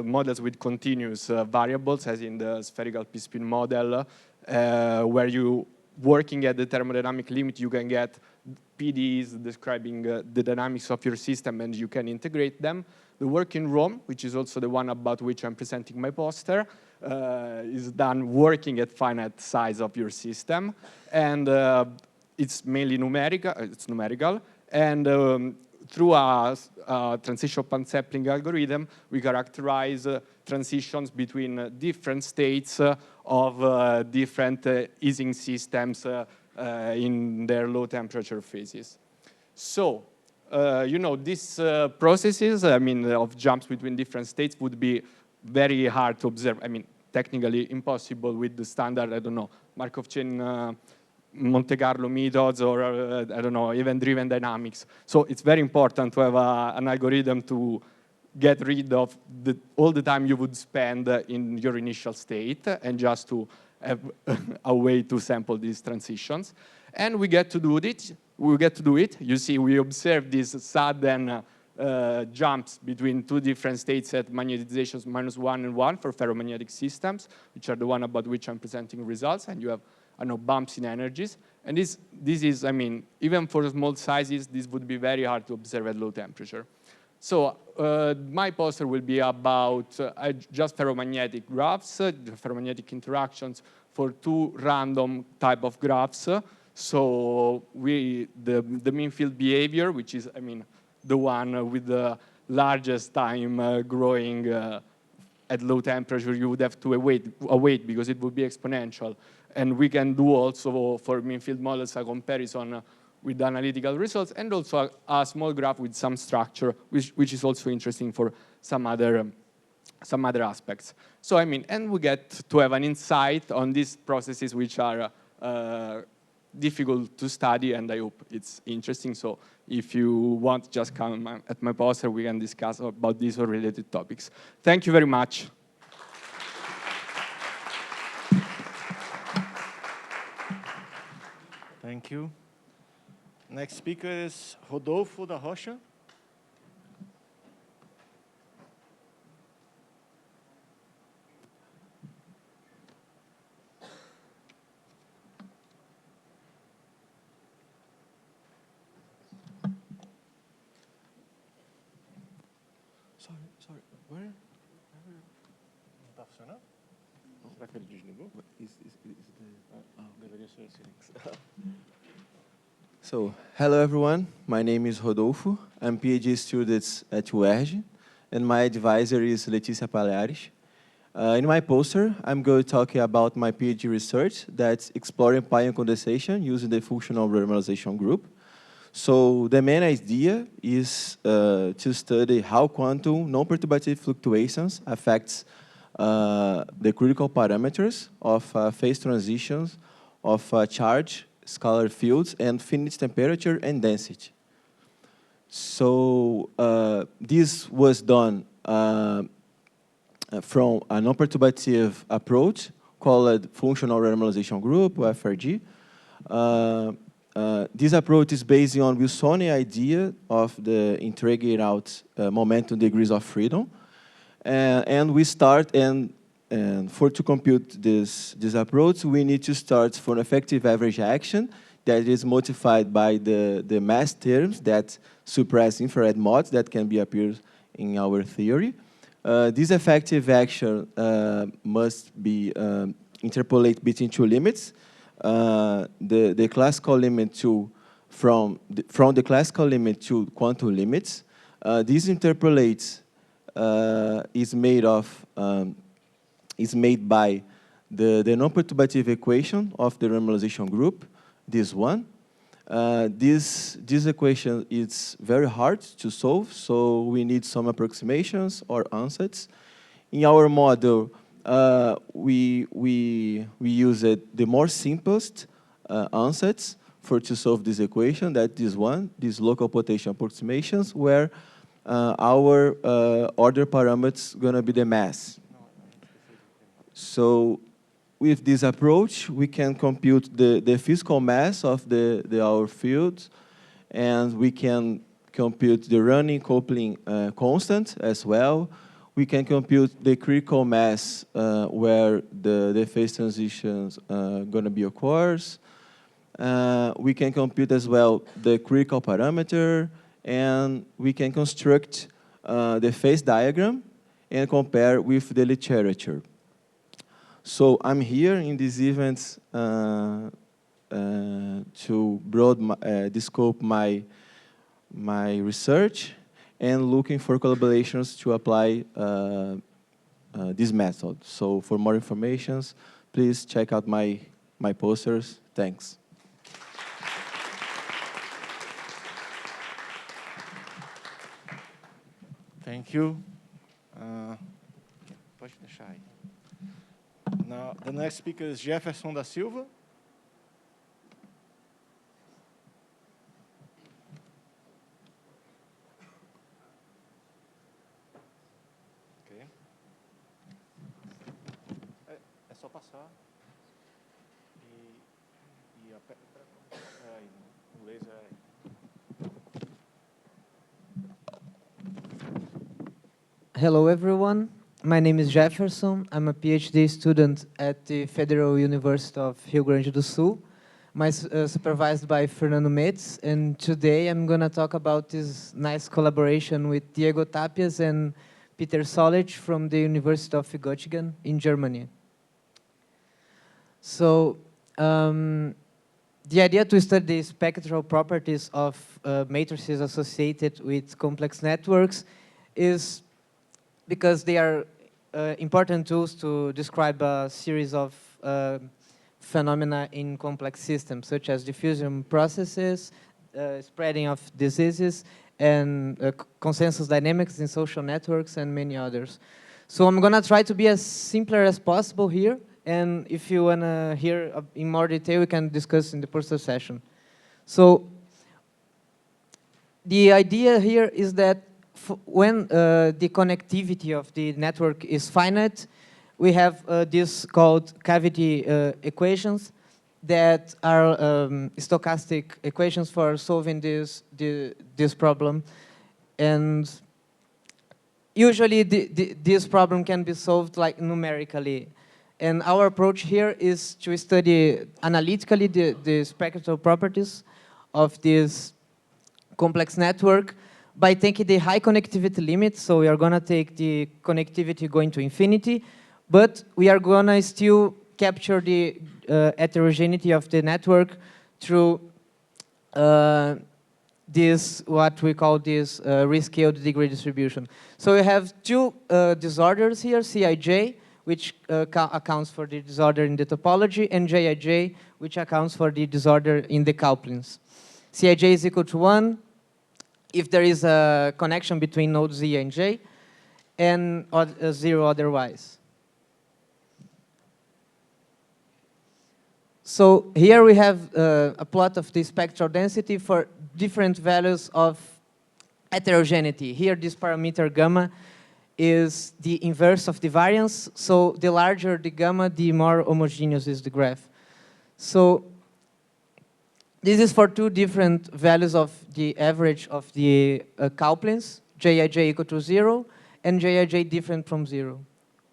models with continuous variables, as in the spherical p-spin model, where you working at the thermodynamic limit, you can get PDEs describing the dynamics of your system and you can integrate them. The work in Rome, which is also the one about which I'm presenting my poster, is done working at finite size of your system. And it's mainly numerical. And through a transition pansampling algorithm, we characterize transitions between different states of different easing systems in their low temperature phases. So, these processes, of jumps between different states would be very hard to observe. Technically impossible with the standard, Markov chain Monte Carlo methods or, event-driven dynamics. So it's very important to have an algorithm to get rid of all the time you would spend in your initial state and just to have a way to sample these transitions. And we get to do it. You see, we observe these sudden jumps between two different states at magnetizations -1 and 1 for ferromagnetic systems, which are the one about which I'm presenting results. And you have bumps in energies. And this is, even for small sizes, this would be very hard to observe at low temperature. So my poster will be about just ferromagnetic graphs, ferromagnetic interactions for two random type of graphs. So the mean field behavior, which is, the one with the largest time growing at low temperature, you would have to await because it would be exponential. And we can do also for mean field models a comparison with analytical results, and also a small graph with some structure, which is also interesting for some other aspects. So I mean, and we get to have an insight on these processes which are difficult to study, and I hope it's interesting. So if you want, just come at my poster, we can discuss about these or related topics. Thank you very much. Thank you. Next speaker is Rodolfo da Rocha. Sorry, where? Não está funcionando? Será que ele desligou? Deveria ser silêncio. So, hello everyone, my name is Rodolfo. I'm PhD student at UERJ, and my advisor is Letícia Palhares. In my poster, I'm going to talk about my PhD research that's exploring pion condensation using the functional renormalization group. So the main idea is to study how quantum non-perturbative fluctuations affects the critical parameters of phase transitions of charge, scalar fields, and finite temperature and density. So this was done from a non-perturbative approach called functional renormalization group, or FRG. This approach is based on Wilsonian idea of the integrate out momentum degrees of freedom. And we start, and to compute this approach, we need to start from effective average action that is modified by the mass terms that suppress infrared modes that can be appeared in our theory. This effective action must be interpolated between two limits. The classical limit from the classical limit to quantum limits. This interpolates is made by the non-perturbative equation of the renormalization group, this one. This equation is very hard to solve, so we need some approximations or ansatz. In our model, we use the more simplest ansatz to solve this equation, that this one, these local potential approximations, where our order parameters gonna be the mass. So with this approach, we can compute the physical mass of our field, and we can compute the running coupling constant as well. We can compute the critical mass where the phase transitions gonna be occurs. We can compute as well the critical parameter, and we can construct the phase diagram and compare with the literature. So I'm here in this event to scope my research and looking for collaborations to apply this method. So for more information, please check out my posters. Thanks. Thank you. Pode deixar aí. Now, the next speaker is Jefferson da Silva. Okay. É só passar e o laser é. Hello, everyone. My name is Jefferson. I'm a PhD student at the Federal University of Rio Grande do Sul, supervised by Fernando Metz. And today I'm going to talk about this nice collaboration with Diego Tapias and Peter Solich from the University of Göttingen in Germany. So the idea to study the spectral properties of matrices associated with complex networks is because they are important tools to describe a series of phenomena in complex systems, such as diffusion processes, spreading of diseases, and consensus dynamics in social networks, and many others. So I'm going to try to be as simpler as possible here, and if you want to hear in more detail, we can discuss in the poster session. So the idea here is that when the connectivity of the network is finite, we have this called cavity equations that are stochastic equations for solving this problem. And usually this problem can be solved like numerically. And our approach here is to study analytically the spectral properties of this complex network by taking the high connectivity limit. So we are going to take the connectivity going to infinity, but we are going to still capture the heterogeneity of the network through this, what we call this rescaled degree distribution. So we have two disorders here, Cij, which accounts for the disorder in the topology, and Jij, which accounts for the disorder in the couplings. Cij is equal to 1 if there is a connection between nodes Z and J, and 0 otherwise. So here we have a plot of the spectral density for different values of heterogeneity. Here, this parameter gamma is the inverse of the variance. So the larger the gamma, the more homogeneous is the graph. So this is for two different values of the average of the couplings, Jij equal to 0, and Jij different from 0.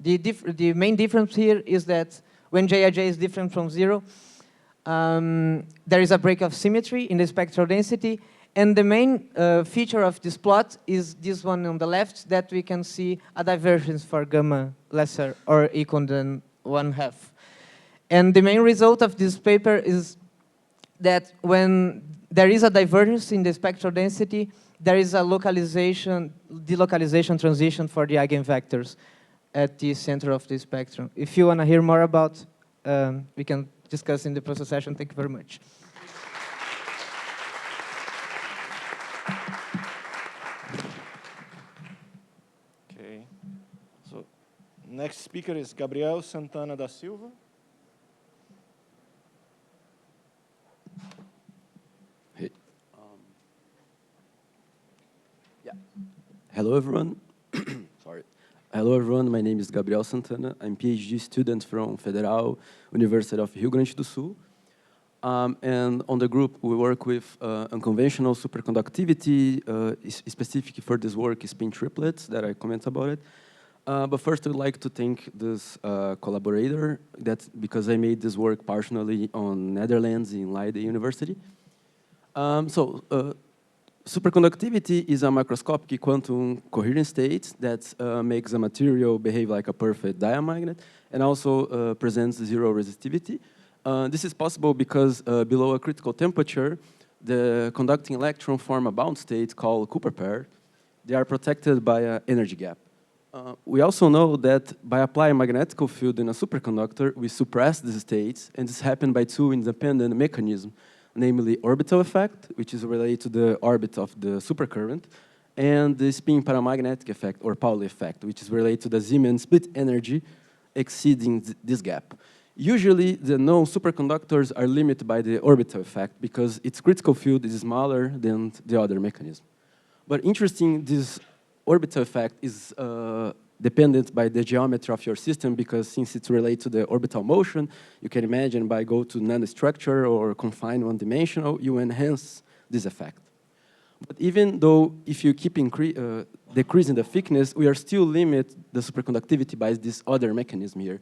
The main difference here is that when Jij is different from 0, there is a break of symmetry in the spectral density, and the main feature of this plot is this one on the left, that we can see a divergence for gamma lesser or equal than 1/2. And the main result of this paper is that when there is a divergence in the spectral density, there is a delocalization transition for the eigenvectors at the center of the spectrum. If you want to hear more about, we can discuss in the process session. Thank you very much. Okay. So next speaker is Gabriel Santana da Silva. Hey. Hello, everyone. Sorry. Hello, everyone. My name is Gabriel Santana. I'm a PhD student from Federal University of Rio Grande do Sul. And on the group, we work with unconventional superconductivity. Specific for this work is spin triplets that I comment about it. But first, I'd like to thank this collaborator because I made this work partially on Netherlands in Leiden University. Superconductivity is a macroscopic quantum coherent state that makes a material behave like a perfect diamagnet and also presents zero resistivity. This is possible because below a critical temperature, the conducting electron form a bound state called Cooper pair. They are protected by an energy gap. We also know that by applying magnetic field in a superconductor, we suppress these states, and this happens by two independent mechanisms, namely orbital effect, which is related to the orbit of the supercurrent, and the spin paramagnetic effect, or Pauli effect, which is related to the Zeeman split energy exceeding this gap. Usually, the known superconductors are limited by the orbital effect because its critical field is smaller than the other mechanism. But interesting, this orbital effect is dependent by the geometry of your system, because since it's related to the orbital motion, you can imagine by go to nanostructure or confined one-dimensional, you enhance this effect. But even though if you keep decreasing the thickness, we are still limit the superconductivity by this other mechanism here.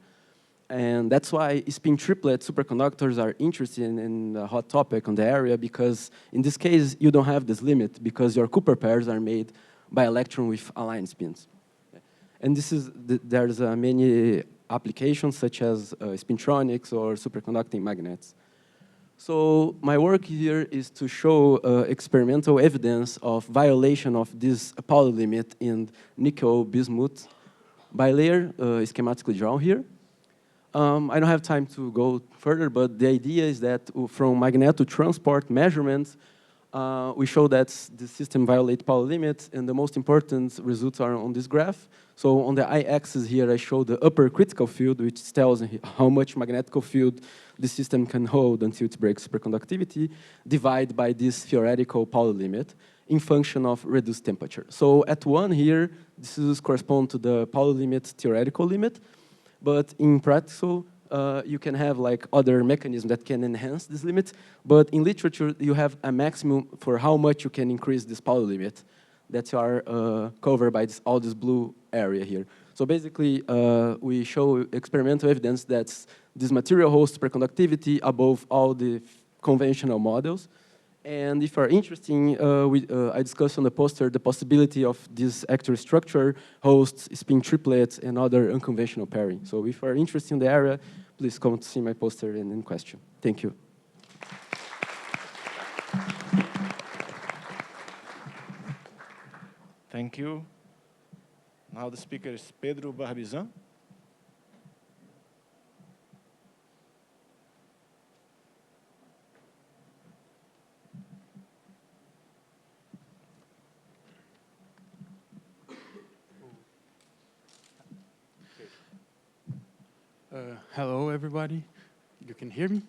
And that's why spin triplet superconductors are interested in a hot topic on the area, because in this case, you don't have this limit because your Cooper pairs are made by electron with aligned spins. And there's many applications such as spintronics or superconducting magnets. So my work here is to show experimental evidence of violation of this Pauli limit in nickel bismuth bilayer schematically drawn here. I don't have time to go further, but the idea is that from magneto-transport measurements, we show that the system violates Pauli limits, and the most important results are on this graph. So on the y-axis here, I show the upper critical field, which tells how much magnetic field the system can hold until it breaks superconductivity, divided by this theoretical Pauli limit in function of reduced temperature. So at 1 here, this is correspond to the Pauli limit theoretical limit, but in practical, you can have like other mechanisms that can enhance this limit. But in literature, you have a maximum for how much you can increase this Pauli limit that are covered by all this blue area here. So basically, we show experimental evidence that this material holds superconductivity above all the conventional models. And if you are interested, I discussed on the poster the possibility of this actor structure hosts spin triplets and other unconventional pairing. So if you are interested in the area, please come to see my poster and in question. Thank you. Thank you. Now the speaker is Pedro Barbizan. Hello, everybody. You can hear me?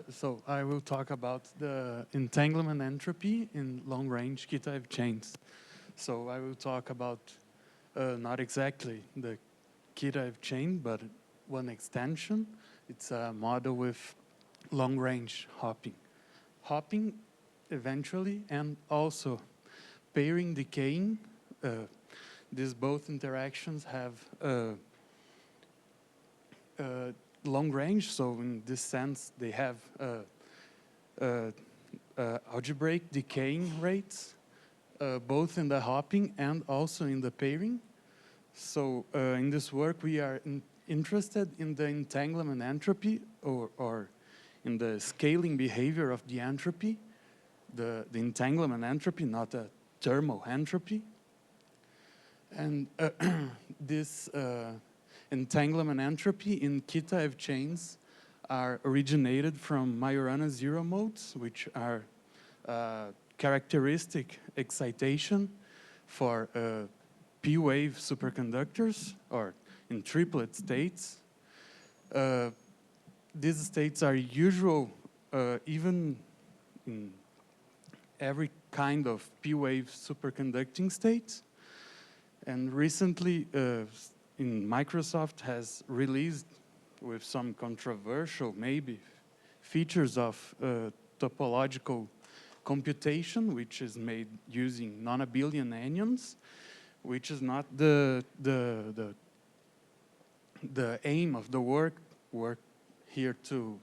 So I will talk about the entanglement entropy in long-range Kitaev chains. So I will talk about not exactly the Kitaev chain, but one extension. It's a model with long-range hopping. Hopping eventually, and also pairing decaying. These both interactions have long range, so in this sense they have algebraic decaying rates, both in the hopping and also in the pairing. So in this work we are interested in the entanglement entropy, or in the scaling behavior of the entropy, the entanglement entropy, not a thermal entropy. And this entanglement entropy in Kitaev chains are originated from Majorana zero modes, which are characteristic excitation for P-wave superconductors, or in triplet states. These states are usual even in every kind of P-wave superconducting state. And recently, Microsoft has released, with some controversial maybe features of topological computation, which is made using non-abelian anyons, which is not the aim of the work here to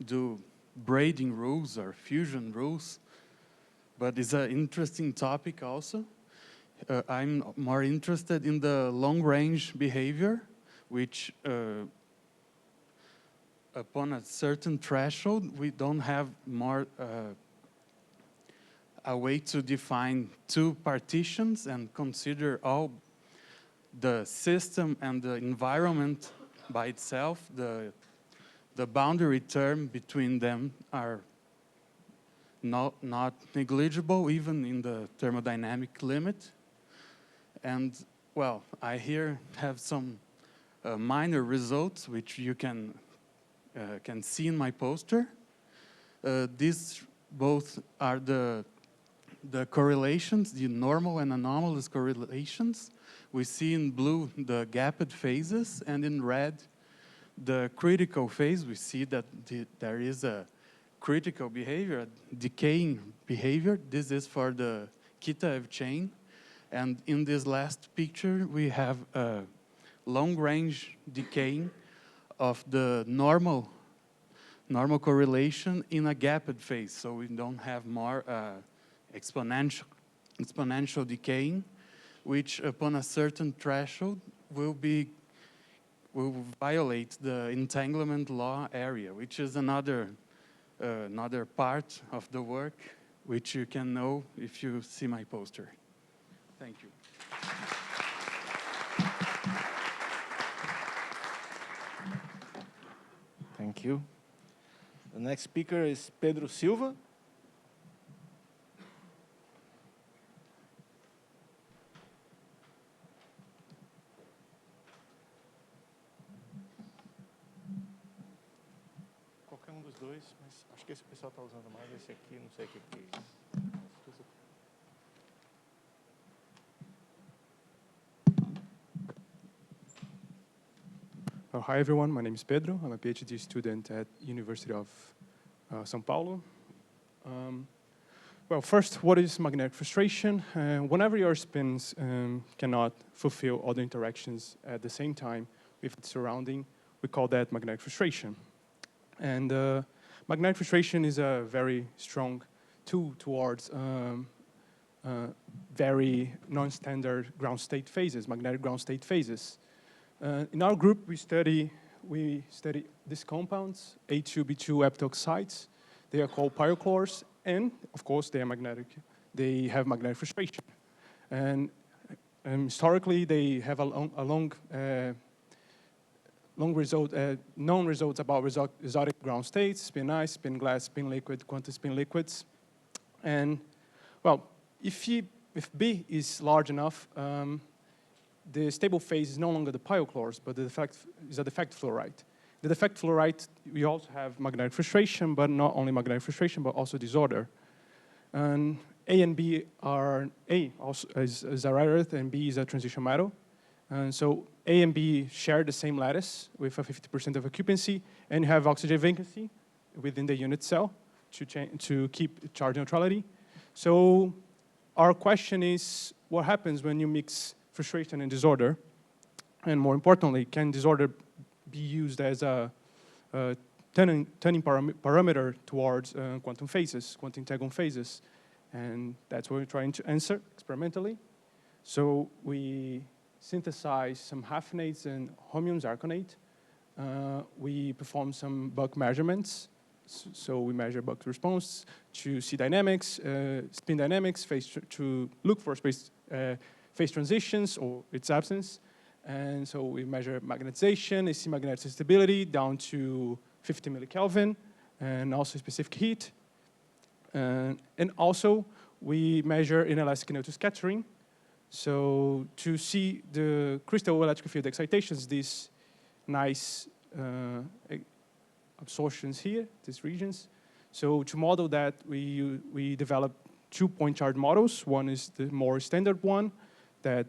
do braiding rules or fusion rules, but it's an interesting topic also. I'm more interested in the long-range behavior, which upon a certain threshold, we don't have more a way to define two partitions and consider all the system and the environment by itself. The boundary term between them are not negligible, even in the thermodynamic limit. And, well, I here have some minor results, which you can see in my poster. These both are the correlations, the normal and anomalous correlations. We see in blue the gapped phases, and in red the critical phase. We see that there is a critical behavior, a decaying behavior. This is for the Kitaev chain. And in this last picture, we have a long-range decaying of the normal correlation in a gapped phase. So we don't have more exponential decaying, which upon a certain threshold will violate the entanglement law area, which is another part of the work, which you can know if you see my poster. Thank you. Thank you. The next speaker is Pedro Silva. Qualquer dos dois, mas acho que esse pessoal está usando mais esse aqui, não sei o que é isso. Hi everyone, my name is Pedro. I'm a PhD student at University of São Paulo. Well, first, what is magnetic frustration? Whenever your spins cannot fulfill all the interactions at the same time with its surrounding, we call that magnetic frustration. And magnetic frustration is a very strong tool towards very non-standard ground state phases, magnetic ground state phases. In our group, we study these compounds, A2B2 epitoxides. They are called pyochlores, and of course, they are magnetic. They have magnetic frustration, and historically, they have a long known results about exotic ground states: spin ice, spin glass, spin liquid, quantum spin liquids. And well, if B is large enough, the stable phase is no longer the pyochlores, but the is a defect fluoride. The defect fluoride, we also have magnetic frustration, but not only magnetic frustration, but also disorder. And A and B are, A also is a rare earth, and B is a transition metal. And so A and B share the same lattice with a 50% of occupancy, and you have oxygen vacancy within the unit cell to keep charge neutrality. So our question is, what happens when you mix frustration and disorder? And more importantly, can disorder be used as a tuning parameter towards quantum phases, quantum integral phases? And that's what we're trying to answer experimentally. So we synthesize some hafniates and homium zirconate. We perform some Buck measurements. So we measure Buck response to see dynamics, spin dynamics, to look for phase transitions or its absence. And so we measure magnetization, AC magnetic stability down to 50 millikelvin, and also specific heat. And also we measure inelastic neutral scattering. So to see the crystal electric field excitations, these nice absorptions here, these regions. So to model that, we develop 2-point charge models. One is the more standard one that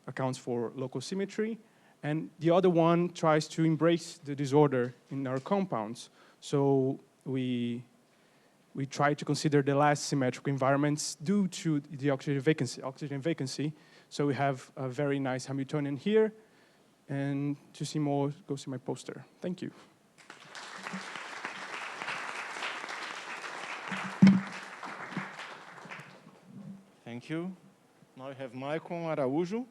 accounts for local symmetry, and the other one tries to embrace the disorder in our compounds. So we try to consider the less symmetrical environments due to the oxygen vacancy. So we have a very nice Hamiltonian here, and to see more, go see my poster. Thank you. Thank you. Now we have Maicon Araújo.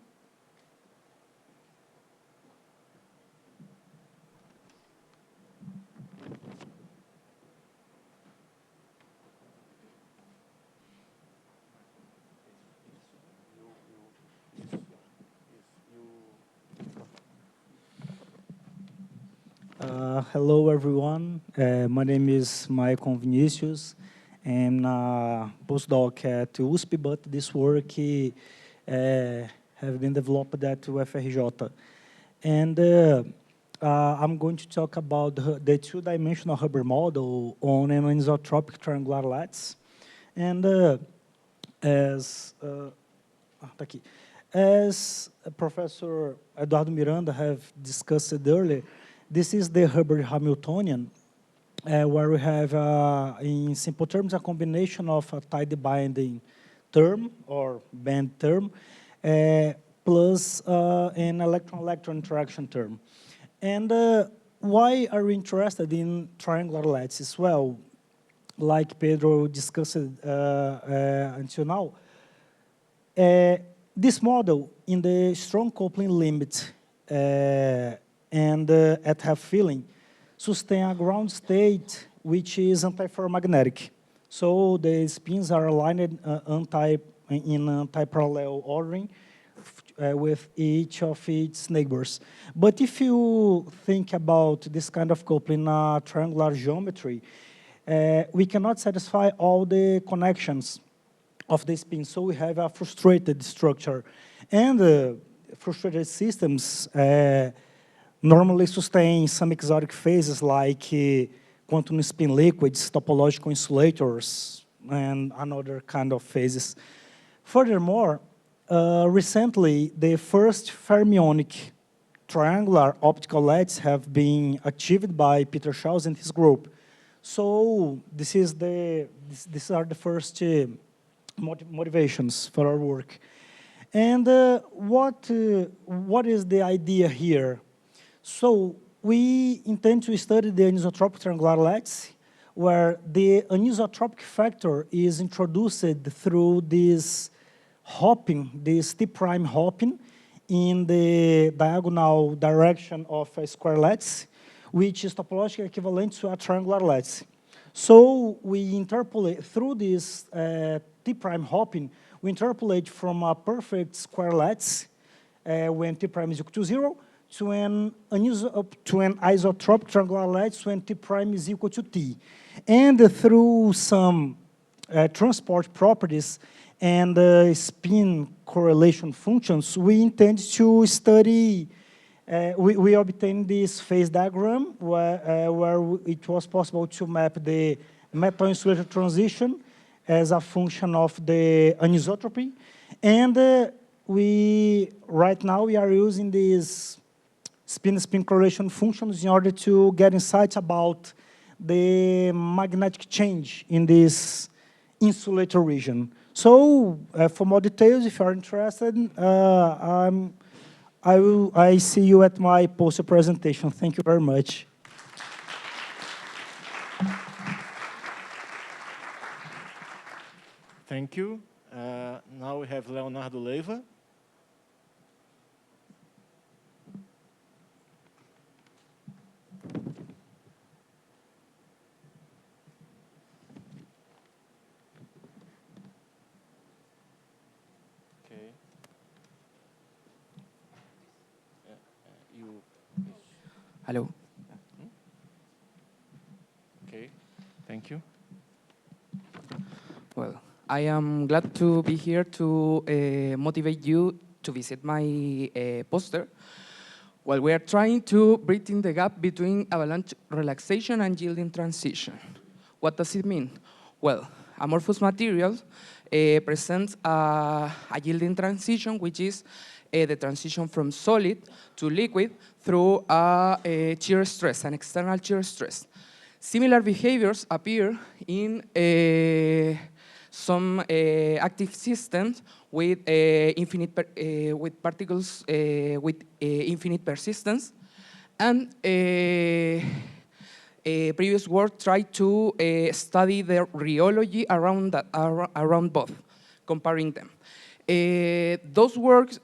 Hello, everyone. My name is Maicon Vinicios. I'm a postdoc at USP, but this work have been developed at UFRJ. And I'm going to talk about the two-dimensional Hubbard model on an isotropic triangular lattice. And as Professor Eduardo Miranda have discussed earlier, this is the Hubbard Hamiltonian, where we have, in simple terms, a combination of a tidy binding term or band term plus an electron-electron interaction term. And why are we interested in triangular lattices? Well, like Pedro discussed until now, this model in the strong coupling limit and at half filling sustain a ground state which is antiferromagnetic. So the spins are aligned in anti-parallel ordering with each of its neighbors. But if you think about this kind of couple in a triangular geometry, we cannot satisfy all the connections of the spin, so we have a frustrated structure. And frustrated systems normally sustain some exotic phases like quantum spin liquids, topological insulators, and another kind of phases. Furthermore, recently, the first fermionic triangular optical lattice have been achieved by Peter Chouzouris and his group. So these are the first motivations for our work. And what is the idea here? So we intend to study the anisotropic triangular lattice, where the anisotropic factor is introduced through this hopping, this T-prime hopping in the diagonal direction of a square lattice, which is topologically equivalent to a triangular lattice. So we interpolate through this T-prime hopping, we interpolate from a perfect square lattice when T-prime is equal to 0 to an isotropic triangular lattice when T-prime is equal to T. And through some transport properties and spin correlation functions, we intend to study, we obtained this phase diagram where it was possible to map the metal-insulator transition as a function of the anisotropy. And right now we are using these spin-spin correlation functions in order to get insights about the magnetic change in this insulator region. So for more details, if you are interested, I see you at my poster presentation. Thank you very much. Thank you. Now we have Leonardo Leiva. Hello. Okay, thank you. Well, I am glad to be here to motivate you to visit my poster. Well, we are trying to bridge in the gap between avalanche relaxation and yielding transition. What does it mean? Well, amorphous materials presents a yielding transition, which is the transition from solid to liquid through a shear stress, an external shear stress. Similar behaviors appear in some active systems with with particles with infinite persistence, and a previous work tried to study the rheology around both, comparing them. Those works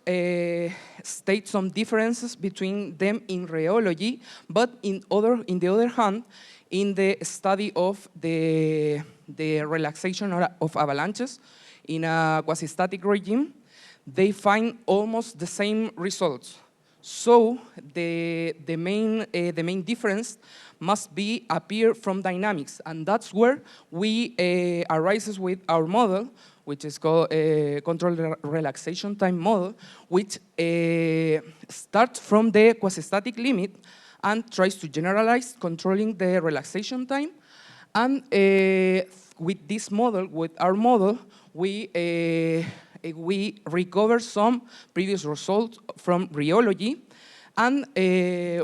state some differences between them in rheology, but in the other hand, in the study of the relaxation of avalanches in a quasi-static regime, they find almost the same results. So the main difference must appear from dynamics, and that's where we arises with our model, which is called a control relaxation time model, which starts from the quasi-static limit and tries to generalize controlling the relaxation time. And with this model, with our model, we recover some previous results from rheology, and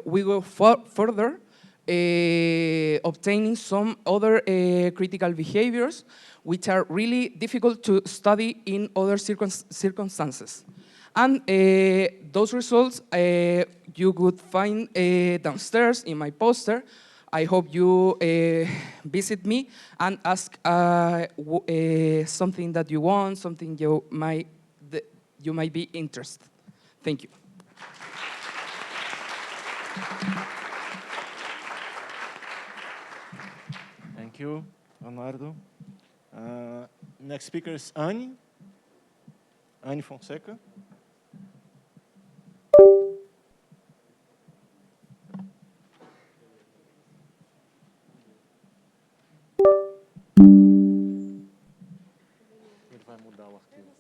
we go further, obtaining some other critical behaviors which are really difficult to study in other circumstances. And those results you could find downstairs in my poster. I hope you visit me and ask something that you want, something you might be interested. Thank you. Thank you, Leonardo. Next speaker is Anne Fonseca. o arquivo.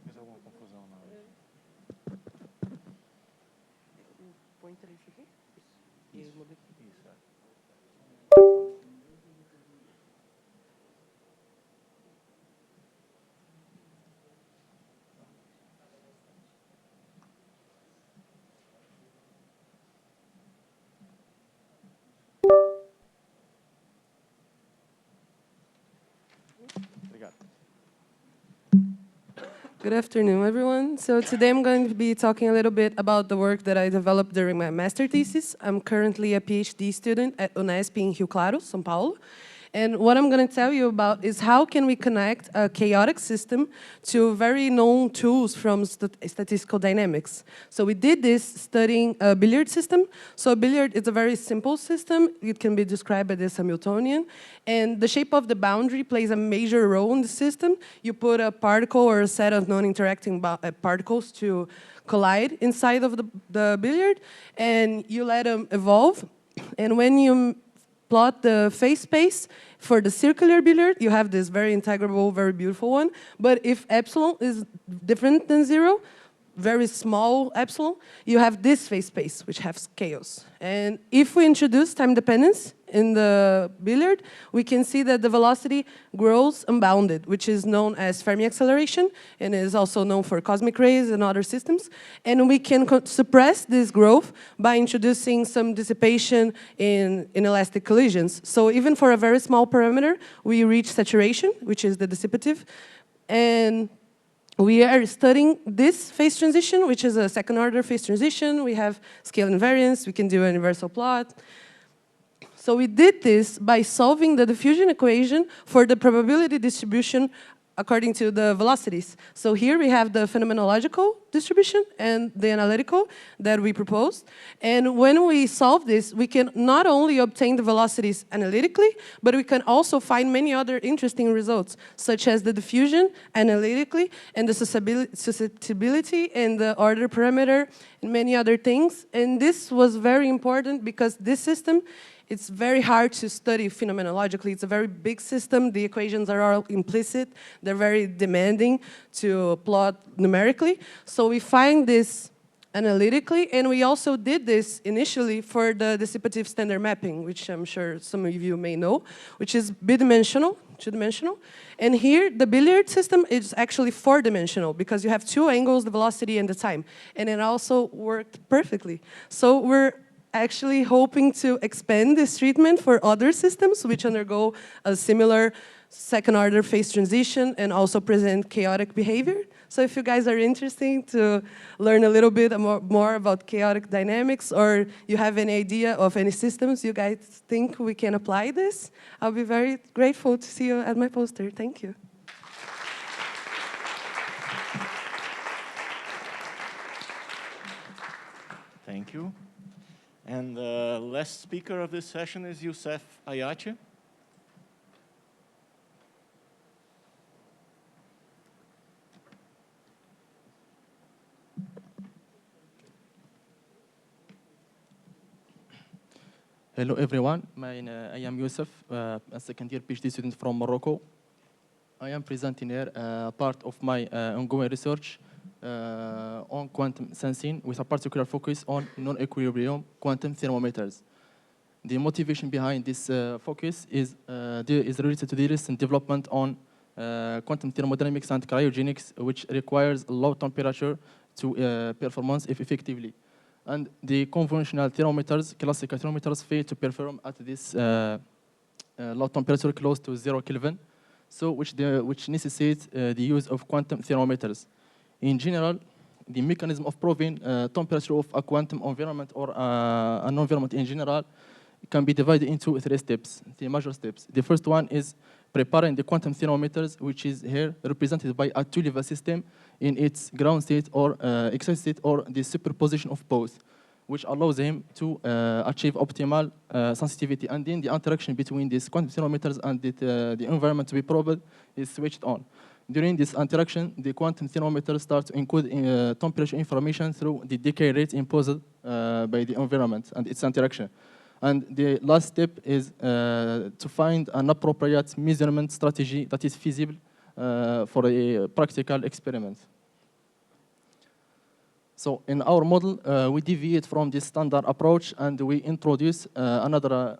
Fez alguma confusão na hora. Põe 3 aqui. E aí muda aqui. Isso, é. Obrigado. Good afternoon, everyone. So today I'm going to be talking a little bit about the work that I developed during my master thesis. I'm currently a PhD student at Unesp in Rio Claro, São Paulo. And what I'm going to tell you about is how can we connect a chaotic system to very known tools from statistical dynamics. So we did this studying a billiard system. So a billiard is a very simple system. It can be described as Hamiltonian. And the shape of the boundary plays a major role in the system. You put a particle or a set of non-interacting particles to collide inside of the billiard, and you let them evolve. And when you plot the phase space for the circular billiard, you have this very integrable, very beautiful one. But if epsilon is different than 0, very small epsilon, you have this phase space, which has chaos. And if we introduce time dependence in the billiard, we can see that the velocity grows unbounded, which is known as Fermi acceleration, and is also known for cosmic rays and other systems. And we can suppress this growth by introducing some dissipation in inelastic collisions. So even for a very small parameter, we reach saturation, which is the dissipative. And we are studying this phase transition, which is a second-order phase transition. We have scale invariance. We can do a universal plot. So we did this by solving the diffusion equation for the probability distribution according to the velocities. So here we have the phenomenological distribution and the analytical that we proposed. And when we solve this, we can not only obtain the velocities analytically, but we can also find many other interesting results, such as the diffusion analytically, and the susceptibility, and the order parameter, and many other things. And this was very important because this system, it's very hard to study phenomenologically. It's a very big system. The equations are all implicit. They're very demanding to plot numerically. So we find this analytically, and we also did this initially for the dissipative standard mapping, which I'm sure some of you may know, which is bidimensional, two-dimensional. And here, the billiard system is actually four-dimensional because you have two angles, the velocity and the time. And it also worked perfectly. So we're actually hoping to expand this treatment for other systems which undergo a similar second-order phase transition and also present chaotic behavior. So if you guys are interested to learn a little bit more about chaotic dynamics, or you have any idea of any systems you guys think we can apply this, I'll be very grateful to see you at my poster. Thank you. Thank you. And the last speaker of this session is Youssef Ayache. Hello, everyone. I am Youssef, a second-year PhD student from Morocco. I am presenting here part of my ongoing research on quantum sensing with a particular focus on non-equilibrium quantum thermometers. The motivation behind this focus is related to the recent development on quantum thermodynamics and cryogenics, which requires low temperature to performance effectively. And the conventional thermometers, classical thermometers, fail to perform at this low temperature close to 0 Kelvin, so which necessitates the use of quantum thermometers. In general, the mechanism of proving temperature of a quantum environment or an environment in general can be divided into 3 steps, 3 major steps. The first one is preparing the quantum thermometers, which is here represented by a two-level system in its ground state or excited state, or the superposition of both, which allows him to achieve optimal sensitivity. And then the interaction between these quantum thermometers and the environment to be probed is switched on. During this interaction, the quantum thermometer starts to encode temperature information through the decay rate imposed by the environment and its interaction. And the last step is to find an appropriate measurement strategy that is feasible for a practical experiment. So in our model, we deviate from this standard approach and we introduce another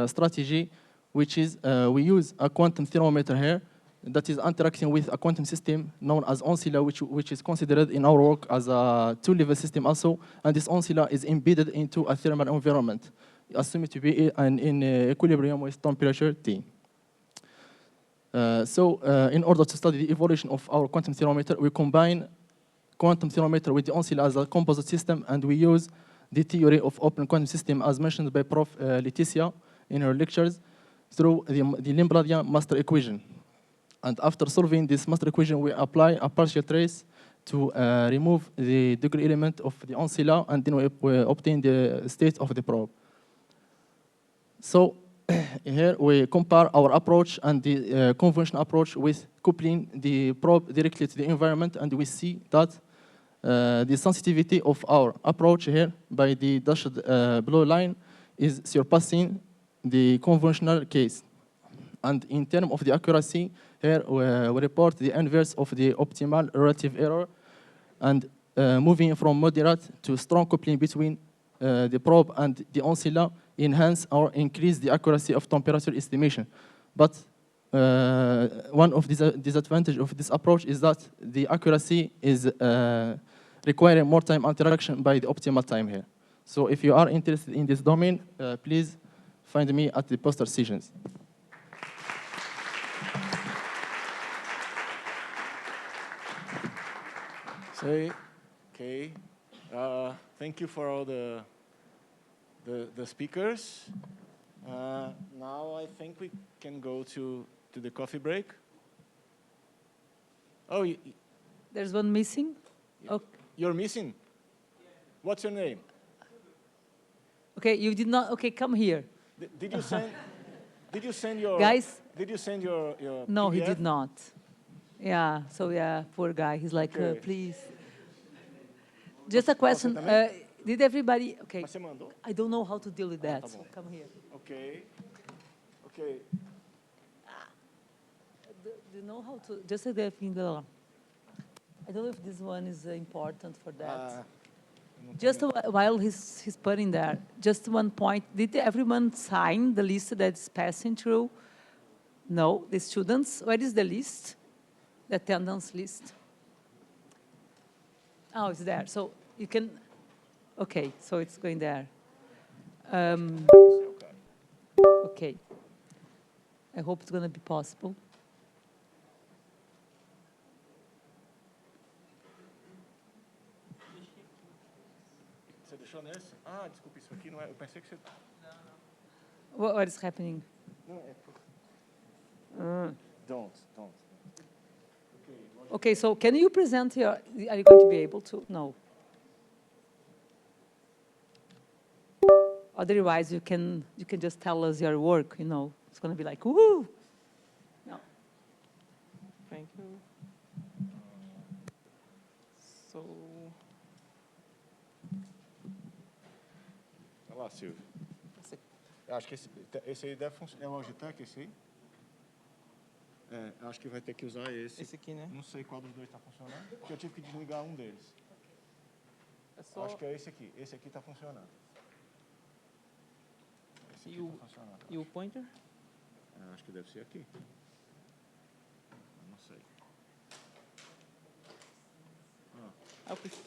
strategy, which is we use a quantum thermometer here that is interacting with a quantum system known as oscilla, which is considered in our work as a two-level system also. And this oscilla is embedded into a thermal environment, assumed to be in equilibrium with temperature T. In order to study the evolution of our quantum thermometer, we combine quantum thermometer with the oscilla as a composite system, and we use the theory of open quantum system as mentioned by Prof. Leticia in her lectures through the Lamblardian master equation. And after solving this master equation, we apply a partial trace to remove the degree element of the oscilla, and then we obtain the state of the probe. So here we compare our approach and the conventional approach with coupling the probe directly to the environment, and we see that the sensitivity of our approach here by the dashed blue line is surpassing the conventional case. And in terms of the accuracy, here we report the inverse of the optimal relative error, and moving from moderate to strong coupling between the probe and the oscilla enhance or increase the accuracy of temperature estimation. But one of the disadvantages of this approach is that the accuracy is requiring more time interaction by the optimal time here. So if you are interested in this domain, please find me at the poster sessions. Okay. Thank you for all the speakers. Now I think we can go to the coffee break. Oh, there's one missing. Okay. You're missing? What's your name? Okay, you did not. Okay, come here. Did you send? Did you send your guys? Did you send your No, PDF? he did not. Yeah. So yeah, poor guy. He's like, Okay. please. Just a question. Did everybody? Okay. Mas você mandou? I don't know how to deal with that. Tá So bom. come here. Okay. Okay. Do you know how to? Just a thing. I don't know if this one is important for that. Just while he's putting there, just one point. Did everyone sign the list that's passing through? No, the students. Where is the list? The attendance list. Oh, it's there. So you can. Okay, so it's going there. Okay. I hope it's going to be possible. Você deixou nesse? Ah, desculpa, isso aqui não é. Eu pensei que você. What is happening? Não, é. Don't. Okay, so can you present your? Are you going to be able to? No. Otherwise, you can just tell us your work. You know, it's going to be like woo. No. Thank you. So. Olha lá, Silvio. Eu acho que esse aí deve funcionar. É o Logitech, esse aí? É, acho que vai ter que usar esse. Esse aqui, né? Não sei qual dos dois está funcionando, porque eu tive que desligar um deles. É só... Acho que é esse aqui. Esse aqui está funcionando. Esse aqui tá funcionando. E o pointer? É, acho que deve ser aqui. Eu não sei.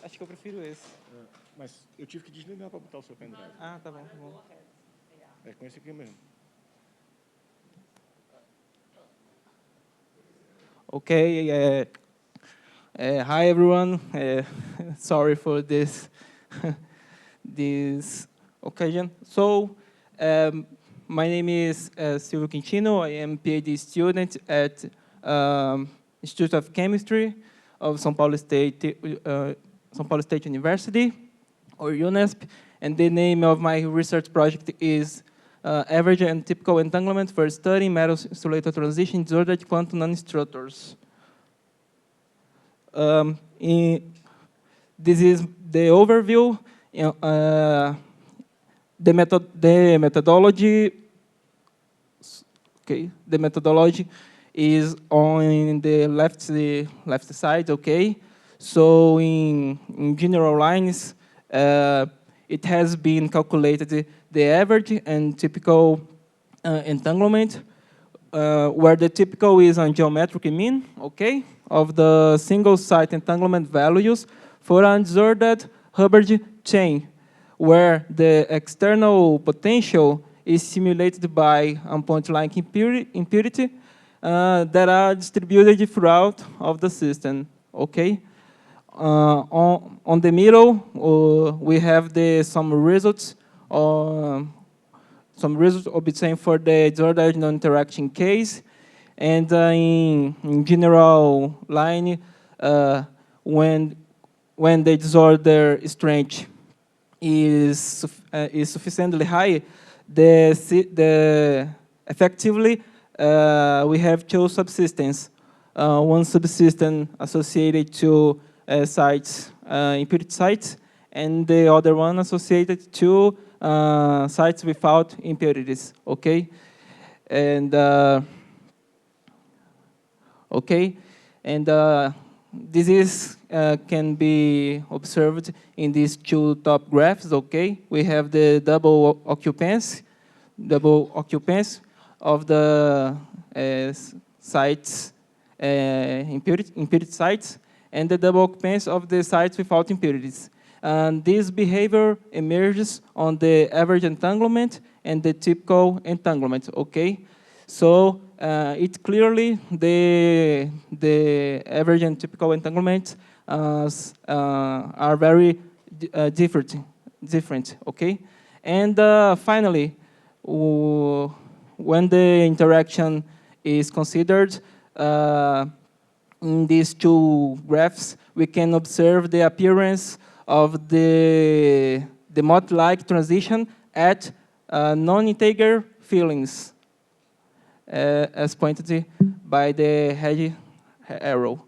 Acho que eu prefiro esse. É, mas eu tive que desligar para botar o seu pendrive. Ah, tá bom, tá bom. É com esse aqui mesmo. Okay, hi everyone. Sorry for this this occasion. So, my name is Silvio Quintino. I am PhD student at Institute of Chemistry of São Paulo State University, or UNESP, and the name of my research project is average and typical entanglement for studying metal insulator transition disordered quantum nanostructures. This is the overview. the methodology. Okay, the methodology is on the left side. Okay, so in general lines, it has been calculated the average and typical entanglement, where the typical is on geometric mean, okay, of the single site entanglement values for an disordered Hubbard chain, where the external potential is simulated by point-like impurity that are distributed throughout of the system, okay? On the middle, we have some results obtained for the disordered non-interaction case, and in general line, when the disorder strength is sufficiently high, effectively we have two subsystems. One subsystem associated to sites, impurity sites, and the other one associated to sites without impurities. Okay, and this is can be observed in these two top graphs. Okay, we have the double occupancy of the sites, impurity sites, and the double occupancy of the sites without impurities. And this behavior emerges on the average entanglement and the typical entanglement. Okay, so it clearly the average and typical entanglements are very different. Okay, and finally, when the interaction is considered in these two graphs, we can observe the appearance of the mod-like transition at non-integer fillings, as pointed by the head arrow.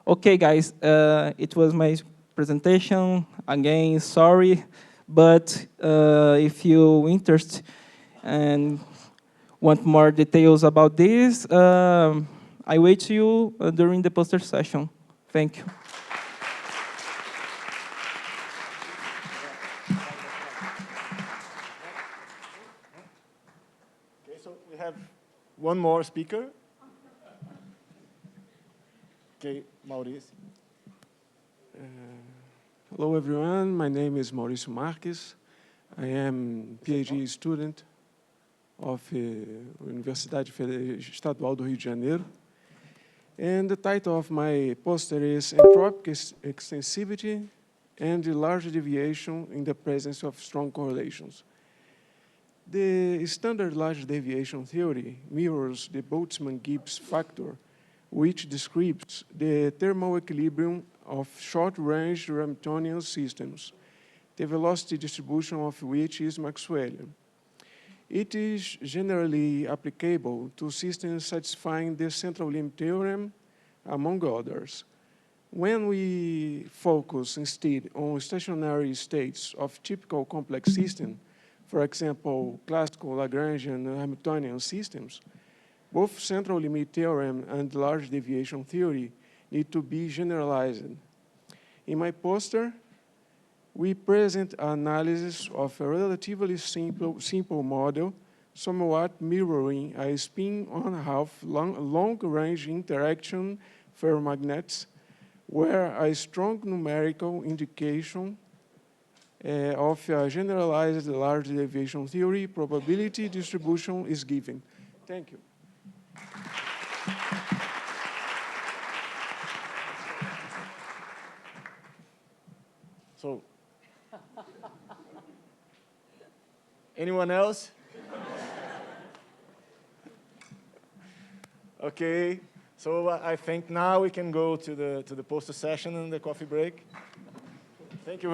Okay, guys, it was my presentation. Again, sorry, but if you interested and want more details about this, I wait to you during the poster session. Thank you. Okay, so we have one more speaker. Okay, Maurice. Hello, everyone. My name is Mauricio Marques. I am PhD student of Universidade Estadual do Rio de Janeiro. And the title of my poster is Entropic Extensivity and the Large Deviation in the Presence of Strong Correlations. The standard large deviation theory mirrors the Boltzmann-Gibbs factor, which describes the thermal equilibrium of short-range Hamiltonian systems, the velocity distribution of which is Maxwellian. It is generally applicable to systems satisfying the central limit theorem, among others. When we focus instead on stationary states of typical complex systems, for example, classical Lagrangian Hamiltonian systems, both central limit theorem and large deviation theory need to be generalized. In my poster, we present analysis of a relatively simple model, somewhat mirroring a spin-on-half long-range interaction ferromagnets, where a strong numerical indication of a generalized large deviation theory probability distribution is given. Thank you. So, anyone else? Okay, so I think now we can go to the poster session and the coffee break. Thank you.